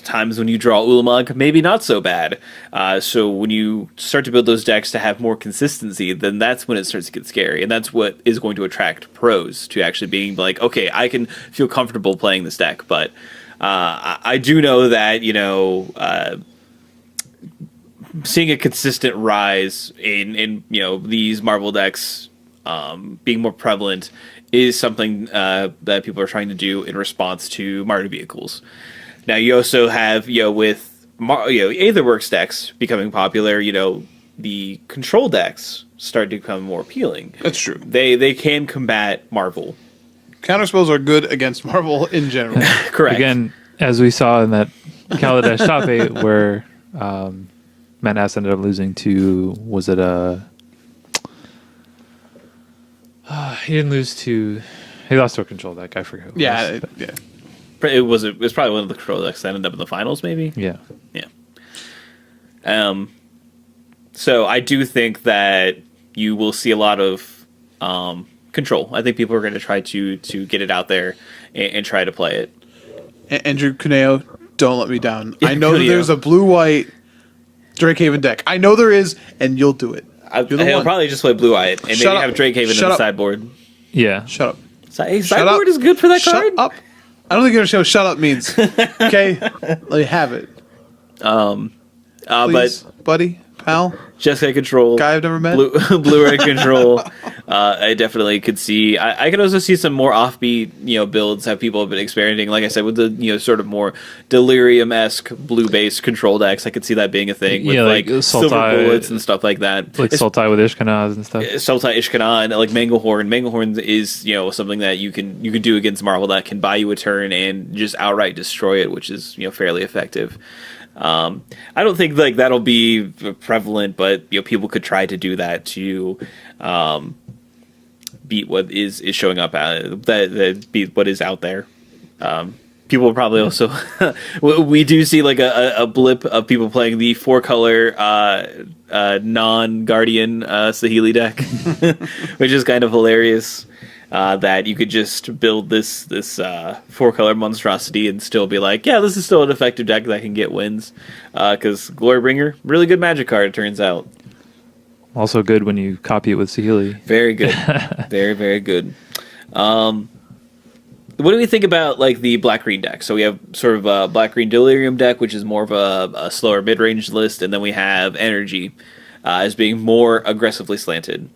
times when you draw Ulamog maybe not so bad. So when you start to build those decks to have more consistency, then that's when it starts to get scary, and that's what is going to attract pros to actually being okay, I can feel comfortable playing this deck. But I do know that seeing a consistent rise in these Marvel decks being more prevalent is something that people are trying to do in response to Mardu Vehicles. Now you also have with Aetherworks decks becoming popular. The control decks start to become more appealing. That's true. They can combat Marvel. Counterspells are good against Marvel in general. Correct. Again, as we saw in that Kaladesh top 8 where Matt Nass ended up losing to, was it He didn't lose to. He lost to a control deck. I forget. Who Yeah, it was, but- yeah. It was probably one of the control decks that ended up in the finals, maybe. yeah. Yeah. So I do think that you will see a lot of control. I think people are going to try to get it out there and try to play it. Andrew Cuneo, don't let me down. I know that Cuneo. there's a blue-white Drakehaven deck. I know there is, and you'll do it. He'll probably just play blue-eyed and Shut maybe up. have Drakehaven in Shut the up. sideboard. Yeah. Shut up. Sideboard is good for that Shut card. up. I don't think you understand what shut up means. Okay? Let me have it. Please, buddy, pal, Jeskai control, guy I've never met. blue-red control. I definitely could see. I could also see some more offbeat, builds that people have been experimenting. Like I said, with the sort of more delirium-esque blue-based control decks, I could see that being a thing with Yeah, like silver Sultai, bullets and stuff like that. Like Sultai with Ishkanaz and stuff. Sultai Ishkana, like Manglehorn. Manglehorn is something that you can do against Marvel that can buy you a turn and just outright destroy it, which is fairly effective. I don't think like that'll be prevalent, but people could try to do that to beat what is showing up that beat what is out there. People will probably also we do see like a blip of people playing the 4-color non-guardian Saheeli deck, which is kind of hilarious. That you could just build this 4-color monstrosity and still be like, yeah, this is still an effective deck that can get wins. Because Glorybringer, really good Magic card, it turns out. Also good when you copy it with Saheeli. Very good, very very good. What do we think about like the black-green deck? So we have sort of a black-green Delirium deck, which is more of a slower mid-range list, and then we have Energy as being more aggressively slanted.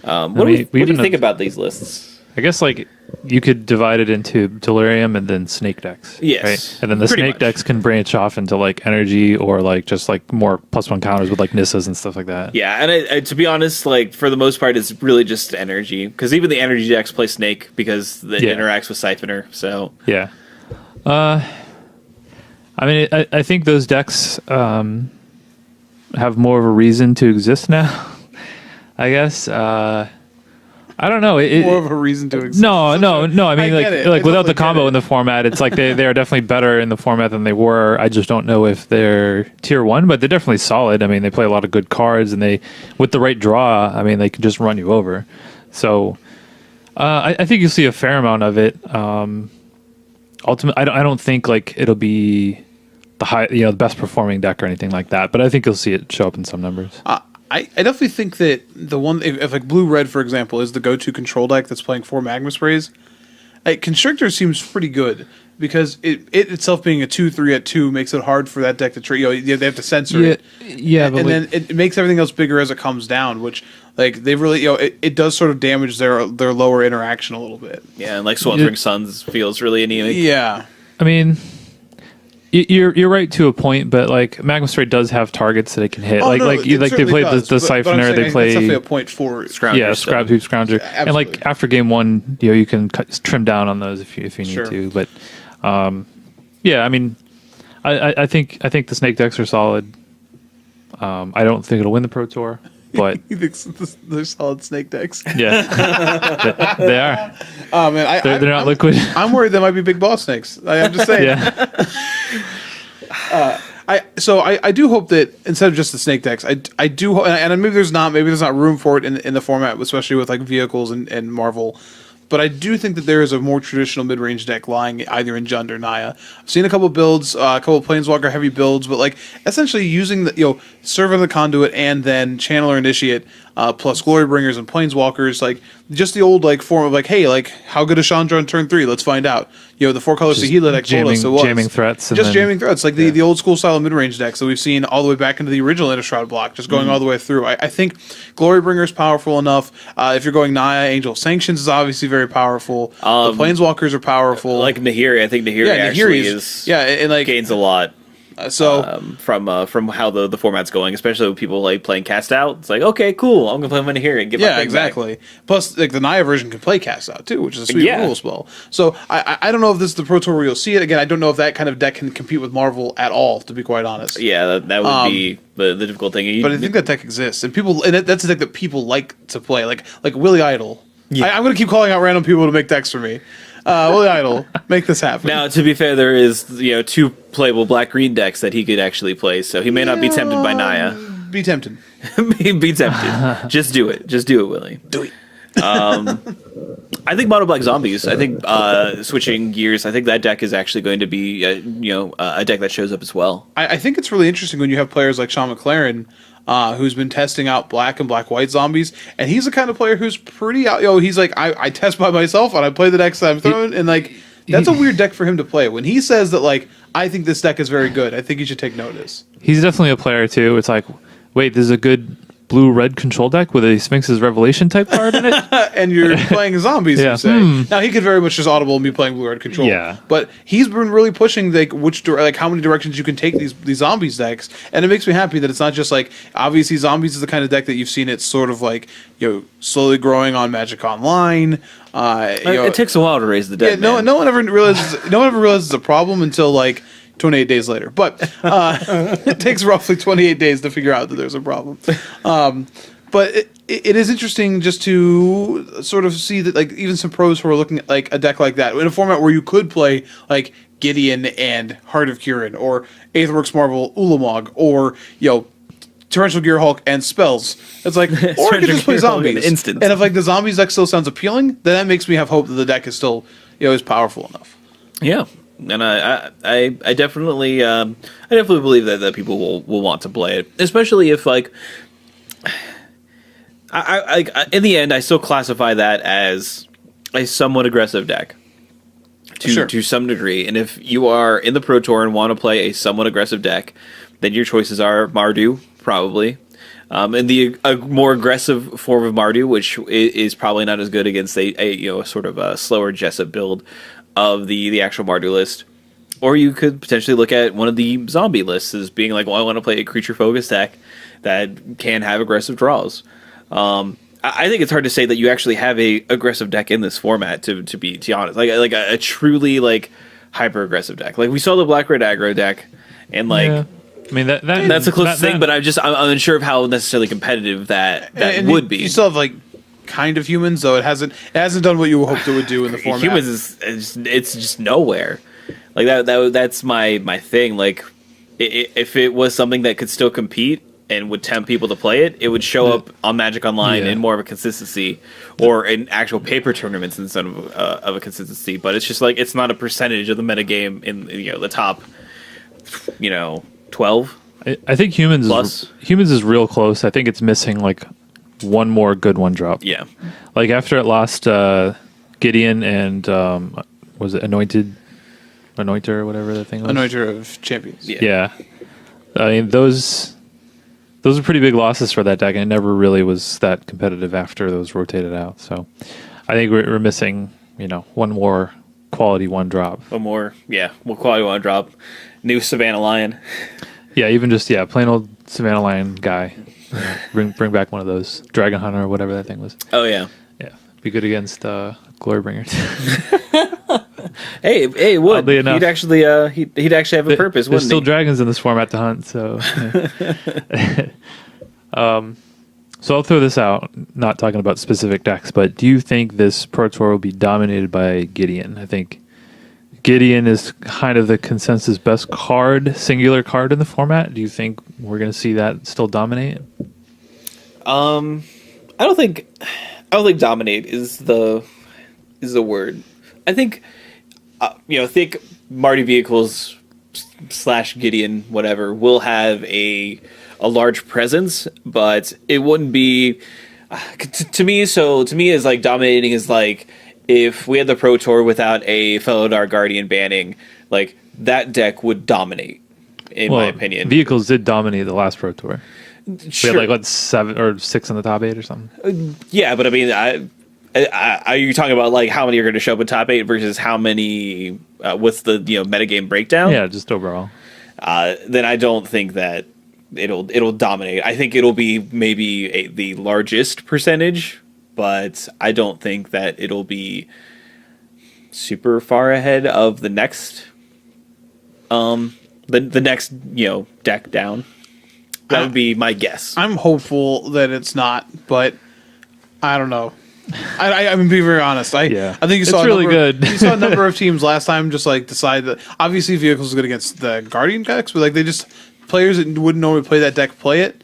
What do you think about these lists? I guess like you could divide it into Delirium and then Snake decks. Yes, right? And then the pretty Snake much. decks can branch off into like Energy or like just like more +1 counters with like Nissas and stuff like that. Yeah, and to be honest, like for the most part, it's really just Energy because even the Energy decks play Snake because it interacts with Siphoner. So Yeah. I mean, I think those decks have more of a reason to exist now. I guess. I don't know. More of a reason to exist. No. I mean, I get it. like I without the totally get combo it. in the format, it's like they are definitely better in the format than they were. I just don't know if they're tier 1, but they're definitely solid. I mean, they play a lot of good cards, and they, with the right draw, I mean, they can just run you over. So, I think you'll see a fair amount of it. Ultimately, I don't think like it'll be the best performing deck or anything like that, but I think you'll see it show up in some numbers. I definitely think that the one if like blue-red, for example, is the go-to control deck that's playing 4 Magma Sprays. Constrictor seems pretty good because it itself being a 2/3 at 2 makes it hard for that deck to trade. They have to censor it. Yeah, but and like, then it makes everything else bigger as it comes down, which like they really it does sort of damage their lower interaction a little bit. yeah, and like Sweltering Suns feels really anemic. Yeah. I mean, you're right to a point, but like Magma Spray does have targets that it can hit. Oh, no, they it play certainly the does, but I'm Siphoner, saying they that's play definitely a point for Scrounger yeah, still. Scrap Hoop Scrounger, and Absolutely. like after game 1, you can trim down on those if you need Sure. to. But yeah, I mean, I think the Snake decks are solid. I don't think it'll win the Pro Tour, but He thinks they're solid Snake decks. yeah, they are. Oh man, They're not liquid. I'm worried they might be big boss snakes. I'm just saying. Yeah. I do hope that instead of just the snake decks, I do, and maybe there's not room for it in the format, especially with like vehicles and Marvel. But I do think that there is a more traditional mid-range deck lying either in Jund or Naya. I've seen a couple builds, a couple of Planeswalker heavy builds, but like essentially using the Server the Conduit and then Channeler Initiate plus Glorybringers and Planeswalkers, like just the old like form of like, hey, like how good is Chandra on turn 3? Let's find out. The 4-color Just Saheela deck told us it was jamming threats. And just then, jamming threats, like the old school style of mid-range decks that we've seen all the way back into the original Innistrad block, just going all the way through. I think Glorybringer is powerful enough. If you're going Naya, Angel of Sanctions is obviously very powerful. The Planeswalkers are powerful. Like Nahiri, I think Nahiri actually is and like gains a lot. From how the format's going, especially with people like playing Cast Out. It's like, okay, cool, I'm gonna play Money here and get my thing back. exactly. Plus, like the Naya version can play Cast Out too, which is a sweet Yeah. rule spell. So I don't know if this is the Pro Tour where you'll see it again. I don't know if that kind of deck can compete with Marvel at all, to be quite honest. Yeah, that would be the difficult thing. But I think that deck exists, and that's a deck that people like to play. Like Willy Idol Yeah. I'm going to keep calling out random people to make decks for me. Willie Idol, make this happen. Now, to be fair, there is 2 playable black-green decks that he could actually play, so he may not be tempted by Naya. Be tempted. Be tempted. Just do it. Just do it, Willie. Do it. I think Mono Black Zombies. I think switching gears. I think that deck is actually going to be a deck that shows up as well. I think it's really interesting when you have players like Sean McLaren, who's been testing out black and black-white zombies, and he's the kind of player who's pretty out. He's like, I test by myself and I play the decks that I'm throwing, and like that's a weird deck for him to play. When he says that, like, I think this deck is very good, I think you should take notice. He's definitely a player too. It's like, wait, this is a good blue-red control deck with a Sphinx's Revelation type card in it? And you're playing zombies, Yeah. you say. Now, he could very much just audible and be playing blue-red control. Yeah. But he's been really pushing, like, how many directions you can take these zombies decks. And it makes me happy that it's not just, like, obviously zombies is the kind of deck that you've seen it sort of, like, slowly growing on Magic Online. It takes a while to raise the deck. Yeah, no one ever realizes it's a problem until, like, 28 days later. But it takes roughly 28 days to figure out that there's a problem. But it is interesting just to sort of see that, like, even some pros who are looking at, like, a deck like that in a format where you could play, like, Gideon and Heart of Kirin, or Aetherworks Marvel Ulamog, or Torrential Gearhulk and spells. It's like, or I could just play zombies. Instant. And if, like, the zombies deck still sounds appealing, then that makes me have hope that the deck is still is powerful enough. Yeah. And I definitely believe that people will want to play it, especially if, like, I in the end I still classify that as a somewhat aggressive deck to some degree. And if you are in the Pro Tour and want to play a somewhat aggressive deck, then your choices are Mardu probably, and a more aggressive form of Mardu, which is probably not as good against a sort of a slower Jessup build of the actual Mardu list. Or you could potentially look at one of the zombie lists as being like, well, I want to play a creature focused deck that can have aggressive draws. I think it's hard to say that you actually have a aggressive deck in this format, to be honest. Like a truly, like, hyper aggressive deck. Like, we saw the black red aggro deck, and, like, Yeah. I mean that's the closest thing. But I'm unsure of how necessarily competitive that would be. You still have, like, kind of humans, though it hasn't done what you hoped it would do in the format. Humans it's just nowhere. Like that's my thing. Like, if it was something that could still compete and would tempt people to play it, it would show up on Magic Online in more of a consistency, or in actual paper tournaments instead of a consistency. But it's just like, it's not a percentage of the metagame in the top 12. I think humans Plus. is real close. I think it's missing, like, one more good one drop. Yeah. Like, after it lost Gideon and was it Anointer or whatever that thing was? Anointer of Champions. Yeah. I mean, those are pretty big losses for that deck, and it never really was that competitive after those rotated out. So I think we're missing, one more quality one drop. One more quality one drop. New Savannah Lion. Yeah, even just plain old Savannah Lion guy. Bring back one of those Dragon Hunter or whatever that thing was. Oh yeah. Yeah, be good against Glorybringer. Hey, it would. Oddly enough. He'd actually have a purpose. There's Wouldn't still he? dragons in this format to hunt, so. So I'll throw this out, not talking about specific decks, but do you think this Pro Tour will be dominated by Gideon? I think Gideon is kind of the consensus best singular card in the format. Do you think we're going to see that still dominate? I don't think dominate is the word. I think think Marty Vehicles / Gideon, whatever, will have a large presence, but it wouldn't be to me. So to me, is like dominating is like if we had the Pro Tour without a Fellow Dark Guardian banning, like that deck would dominate, in my opinion. Vehicles did dominate the last Pro Tour. Sure. We had 7 or 6 in the top 8 or something. Yeah, but I mean, are you talking about like how many are going to show up in top 8 versus how many? What's the metagame breakdown? Yeah, just overall. Then I don't think that it'll dominate. I think it'll be maybe the largest percentage, but I don't think that it'll be super far ahead of the next the next deck down. That would be my guess. I'm hopeful that it's not, but I don't know. I'm being very honest. I think you saw it's really good. You saw a number of teams last time just like decide that obviously vehicles is good against the Guardian decks, but like they just players that wouldn't normally play that deck play it,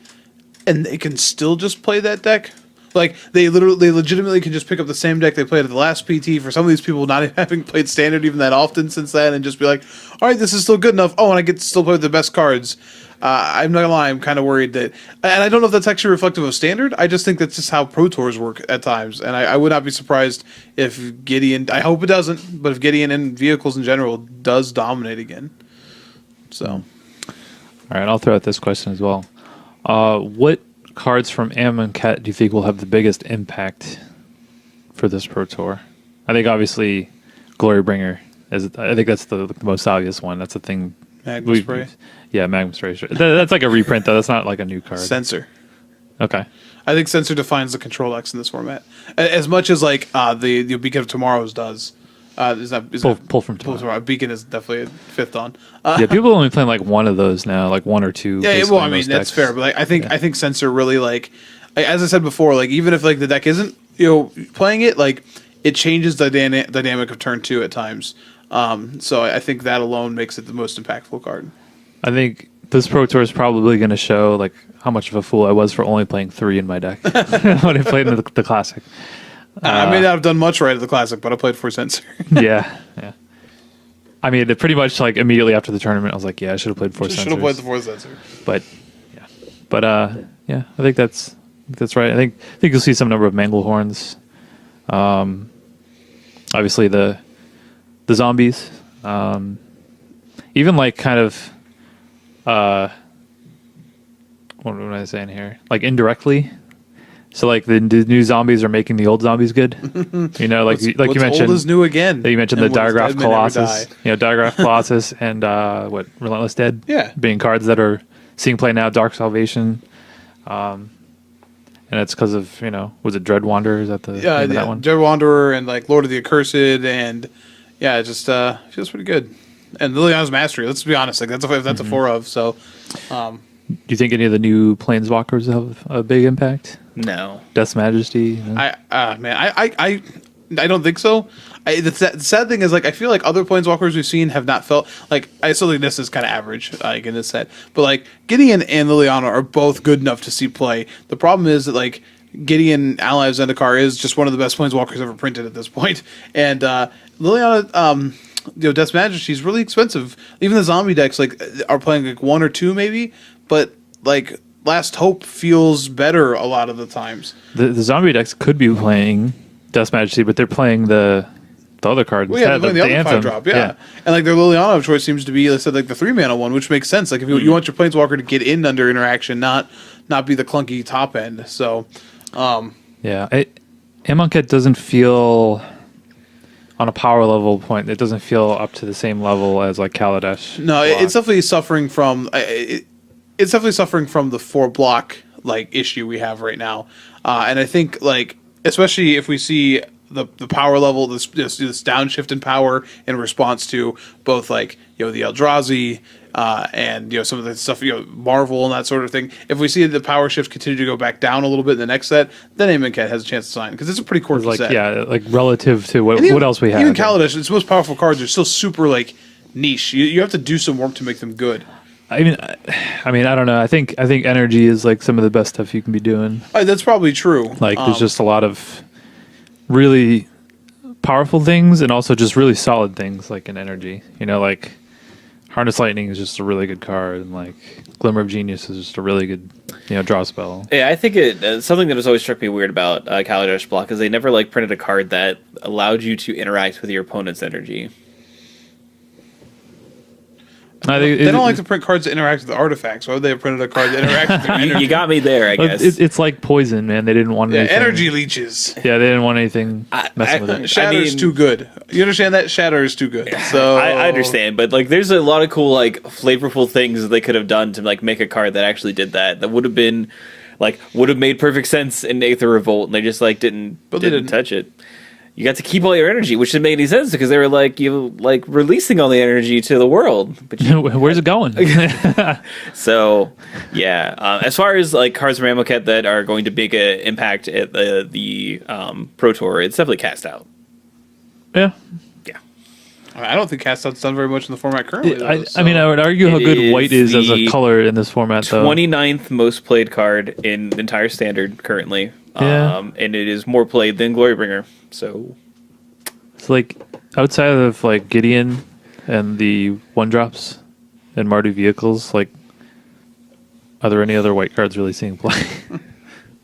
and they can still just play that deck. Like they legitimately can just pick up the same deck they played at the last PT. For some of these people not having played Standard even that often since then, and just be like, all right, this is still good enough. Oh, and I get to still play with the best cards. I'm not gonna lie, I'm kind of worried that, and I don't know if that's actually reflective of Standard. I just think that's just how Pro Tours work at times, and I would not be surprised if Gideon. I hope it doesn't, but if Gideon and vehicles in general does dominate again. So, all right, I'll throw out this question as well. What cards from Amonkhet do you think will have the biggest impact for this Pro Tour? I think obviously Glorybringer is. I think that's the most obvious one. That's the thing. Magma Spray. Yeah, Magma Spray. That's like a reprint though. That's not like a new card. Censor. Okay. I think Censor defines the control decks in this format as much as like the Beacon of Tomorrow's does. Pull from Tomorrow. Beacon is definitely a fifth on. Yeah, people are only playing like one of those now, like one or two. Yeah, well, I mean that's fair, but like, I think Censor really like, as I said before, like even if like the deck isn't playing it, like it changes the dynamic of turn 2 at times. So I think that alone makes it the most impactful card. I think this Pro Tour is probably going to show like how much of a fool I was for only playing 3 in my deck when I played in the Classic. I may not have done much right at the Classic, but I played 4 Censor. yeah. I mean, pretty much like immediately after the tournament, I was like, yeah, I should have played 4 Censors. Should have played the 4 Censor. But yeah, I think that's right. I think you'll see some number of Manglehorns. Obviously the zombies. Even like kind of what am I saying here? Like indirectly. So like the new zombies are making the old zombies good. You know, like you mentioned, old is new again. You mentioned the Diagraph Colossus. Diagraph Colossus and Relentless Dead. Yeah, being cards that are seeing play now. Dark Salvation, and it's because of was it Dread Wanderer? Is that the name of that one? Dread Wanderer and like Lord of the Accursed, and yeah, it just feels pretty good. And Liliana's Mastery. Let's be honest, like that's a 4 of. So, do you think any of the new Planeswalkers have a big impact? No. Death's Majesty. I don't think so. The sad thing is, like, I feel like other Planeswalkers we've seen have not felt like. I still think this is kind of average, like in this set. But like Gideon and Liliana are both good enough to see play. The problem is that like Gideon Ally of Zendikar is just one of the best Planeswalkers ever printed at this point, and Liliana. Death's Majesty is really expensive. Even the zombie decks like are playing like 1 or 2 maybe, but like Last Hope feels better a lot of the times. The zombie decks could be playing Death's Majesty, but they're playing the other card. Well, yeah, they're playing the other 5-drop, yeah. And like their Liliana of choice seems to be, like the 3-mana one, which makes sense. Like if you want your Planeswalker to get in under interaction, not be the clunky top end. So, Amonkhet doesn't feel. On a power level point, it doesn't feel up to the same level as like Kaladesh. No, it's definitely suffering from. It's definitely suffering from the 4 block like issue we have right now, and I think like especially if we see the power level, this downshift in power in response to both like the Eldrazi and some of the stuff Marvel and that sort of thing. If we see the power shift continue to go back down a little bit in the next set, then Amonkhet has a chance to sign because it's a pretty quirky set. Yeah, like relative to what else we have. Even Kaladesh, its most powerful cards are still super like niche. You have to do some work to make them good. I mean, I don't know. I think energy is like some of the best stuff you can be doing. That's probably true. Like there's just a lot of really powerful things and also just really solid things like in energy. Like Harness Lightning is just a really good card, and like Glimmer of Genius is just a really good draw spell. Yeah, I think something that has always struck me weird about Kaladesh block is they never like printed a card that allowed you to interact with your opponent's energy. They don't like to print cards that interact with artifacts. Why would they have printed a card that interacts with their energy? You got me there, I guess. It's like poison, man. They didn't want anything. Energy leeches. Yeah, they didn't want anything messing with it. Shatter's too good. You understand that? Shatter is too good. So I understand, but like there's a lot of cool like flavorful things that they could have done to like make a card that actually did that would have made perfect sense in Aether Revolt, and they just like didn't touch it. you got to keep all your energy, which didn't make any sense because they were like releasing all the energy to the world. But where's it going? So, yeah. As far as like cards from Amoket that are going to make an impact at the Pro Tour, it's definitely Cast Out. Yeah. Yeah. I don't think Cast Out's done very much in the format currently. Though, I mean, I would argue how good white is as a color in this format, though. 29th most played card in the entire Standard currently. Yeah. And it is more played than Glorybringer. So it's like outside of like Gideon and the 1-drops and Mardu vehicles, like, are there any other white cards really seeing play?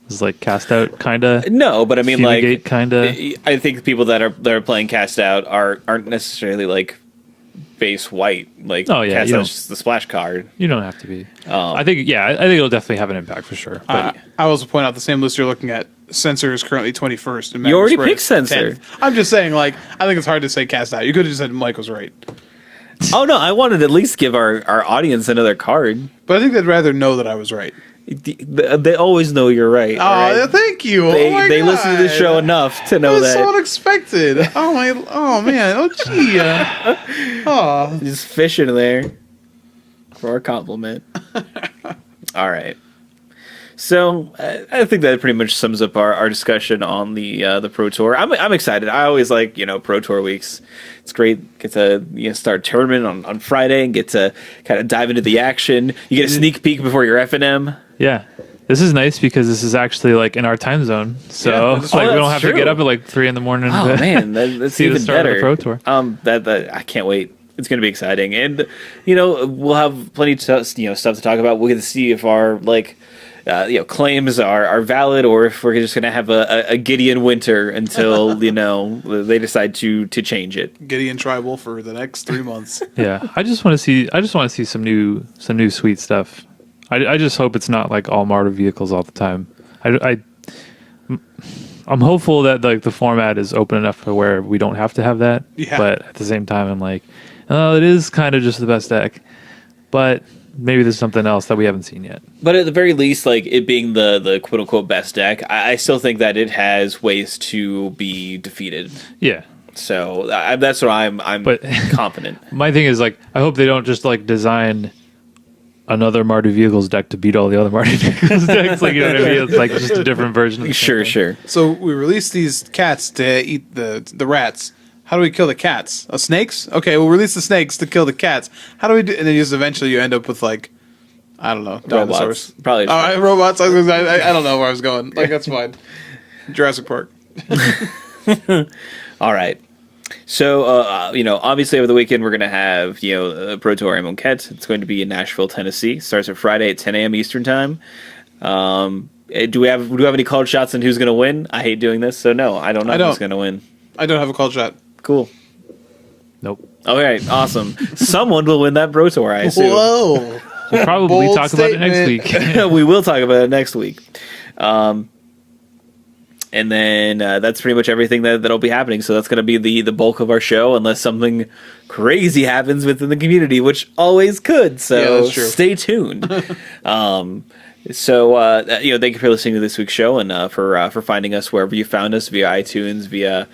It's like Cast Out, kind of. No, but I mean, Fumigate, kind of. I think the people that are playing Cast Out aren't necessarily like base white. Like, Cast Out's just the splash card. You don't have to be. I think it'll definitely have an impact for sure. But I also point out the same list you're looking at. Censor is currently 21st. And you already picked Censor. 10th. I'm just saying, like, I think it's hard to say Cast Out. You could have just said Mike was right. Oh no, I wanted to at least give our audience another card. But I think they'd rather know that I was right. They always know you're right. Oh, right? Thank you. They listen to the show enough to know that. So unexpected. Oh man. Oh gee. Oh. Just fishing there for a compliment. All right. So I think that pretty much sums up our discussion on the Pro Tour. I'm excited. I always like Pro Tour weeks. It's great. Get to start a tournament on Friday and get to kind of dive into the action. You get a sneak peek before your FNM. Yeah, this is nice because this is actually like in our time zone, so we don't have to get up at like 3 a.m. Oh man, that's see even the start better. Of the Pro Tour. That I can't wait. It's going to be exciting, and we'll have plenty of stuff to talk about. We'll get to see if our claims are valid, or if we're just going to have a Gideon winter until they decide to change it. Gideon tribal for the next 3 months. Yeah, I just want to see some new sweet stuff. I just hope it's not like all Mardu vehicles all the time. I'm hopeful that like the format is open enough to where we don't have to have that. Yeah. But at the same time, I'm like, oh, it is kind of just the best deck, but maybe there's something else that we haven't seen yet. But at the very least, like it being the quote unquote best deck, I still think that it has ways to be defeated. Yeah. So that's what I'm confident. My thing is like, I hope they don't just like design another Mardu vehicles deck to beat all the other Mardu vehicles decks. Like, you know what I mean? It's like just a different version of the Sure. So we released these cats to eat the rats. How do we kill the cats? Snakes? Okay, we'll release the snakes to kill the cats. How do we do? And then just eventually you end up with like, I don't know, dinosaurs. Robots. Probably. Robots. I don't know where I was going. Like, that's fine. Jurassic Park. All right. So, obviously over the weekend we're going to have, Pro Tour Amoket. It's going to be in Nashville, Tennessee. Starts at Friday at 10 a.m. Eastern Time. Do we have any called shots on who's going to win? I hate doing this, so no, I don't know who's going to win. I don't have a called shot. Cool. Nope. Okay, awesome. Someone will win that Pro Tour, I assume. Whoa. We'll probably talk about it next week. We will talk about it next week. And then that's pretty much everything that'll be happening. So that's going to be the bulk of our show, unless something crazy happens within the community, which always could. So stay tuned. So thank you for listening to this week's show and for finding us wherever you found us via iTunes, via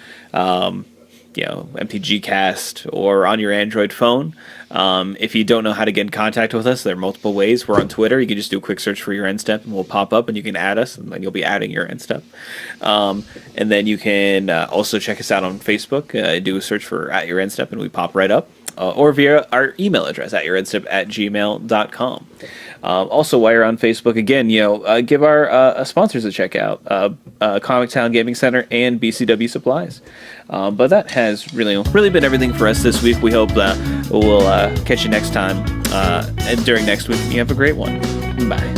MTG Cast, or on your Android phone. If you don't know how to get in contact with us, there are multiple ways. We're on Twitter. You can just do a quick search for Your End Step, and we'll pop up, and you can add us, and then you'll be adding Your End Step. And then you can also check us out on Facebook. Do a search for Your End Step, and we pop right up. Or via our email address yourendstep@gmail.com. Also, while you're on Facebook, again, give our sponsors a check out, Comic Town Gaming Center and BCW Supplies. But that has really been everything for us this week. We hope we'll catch you next time. And during next week, you have a great one. Bye.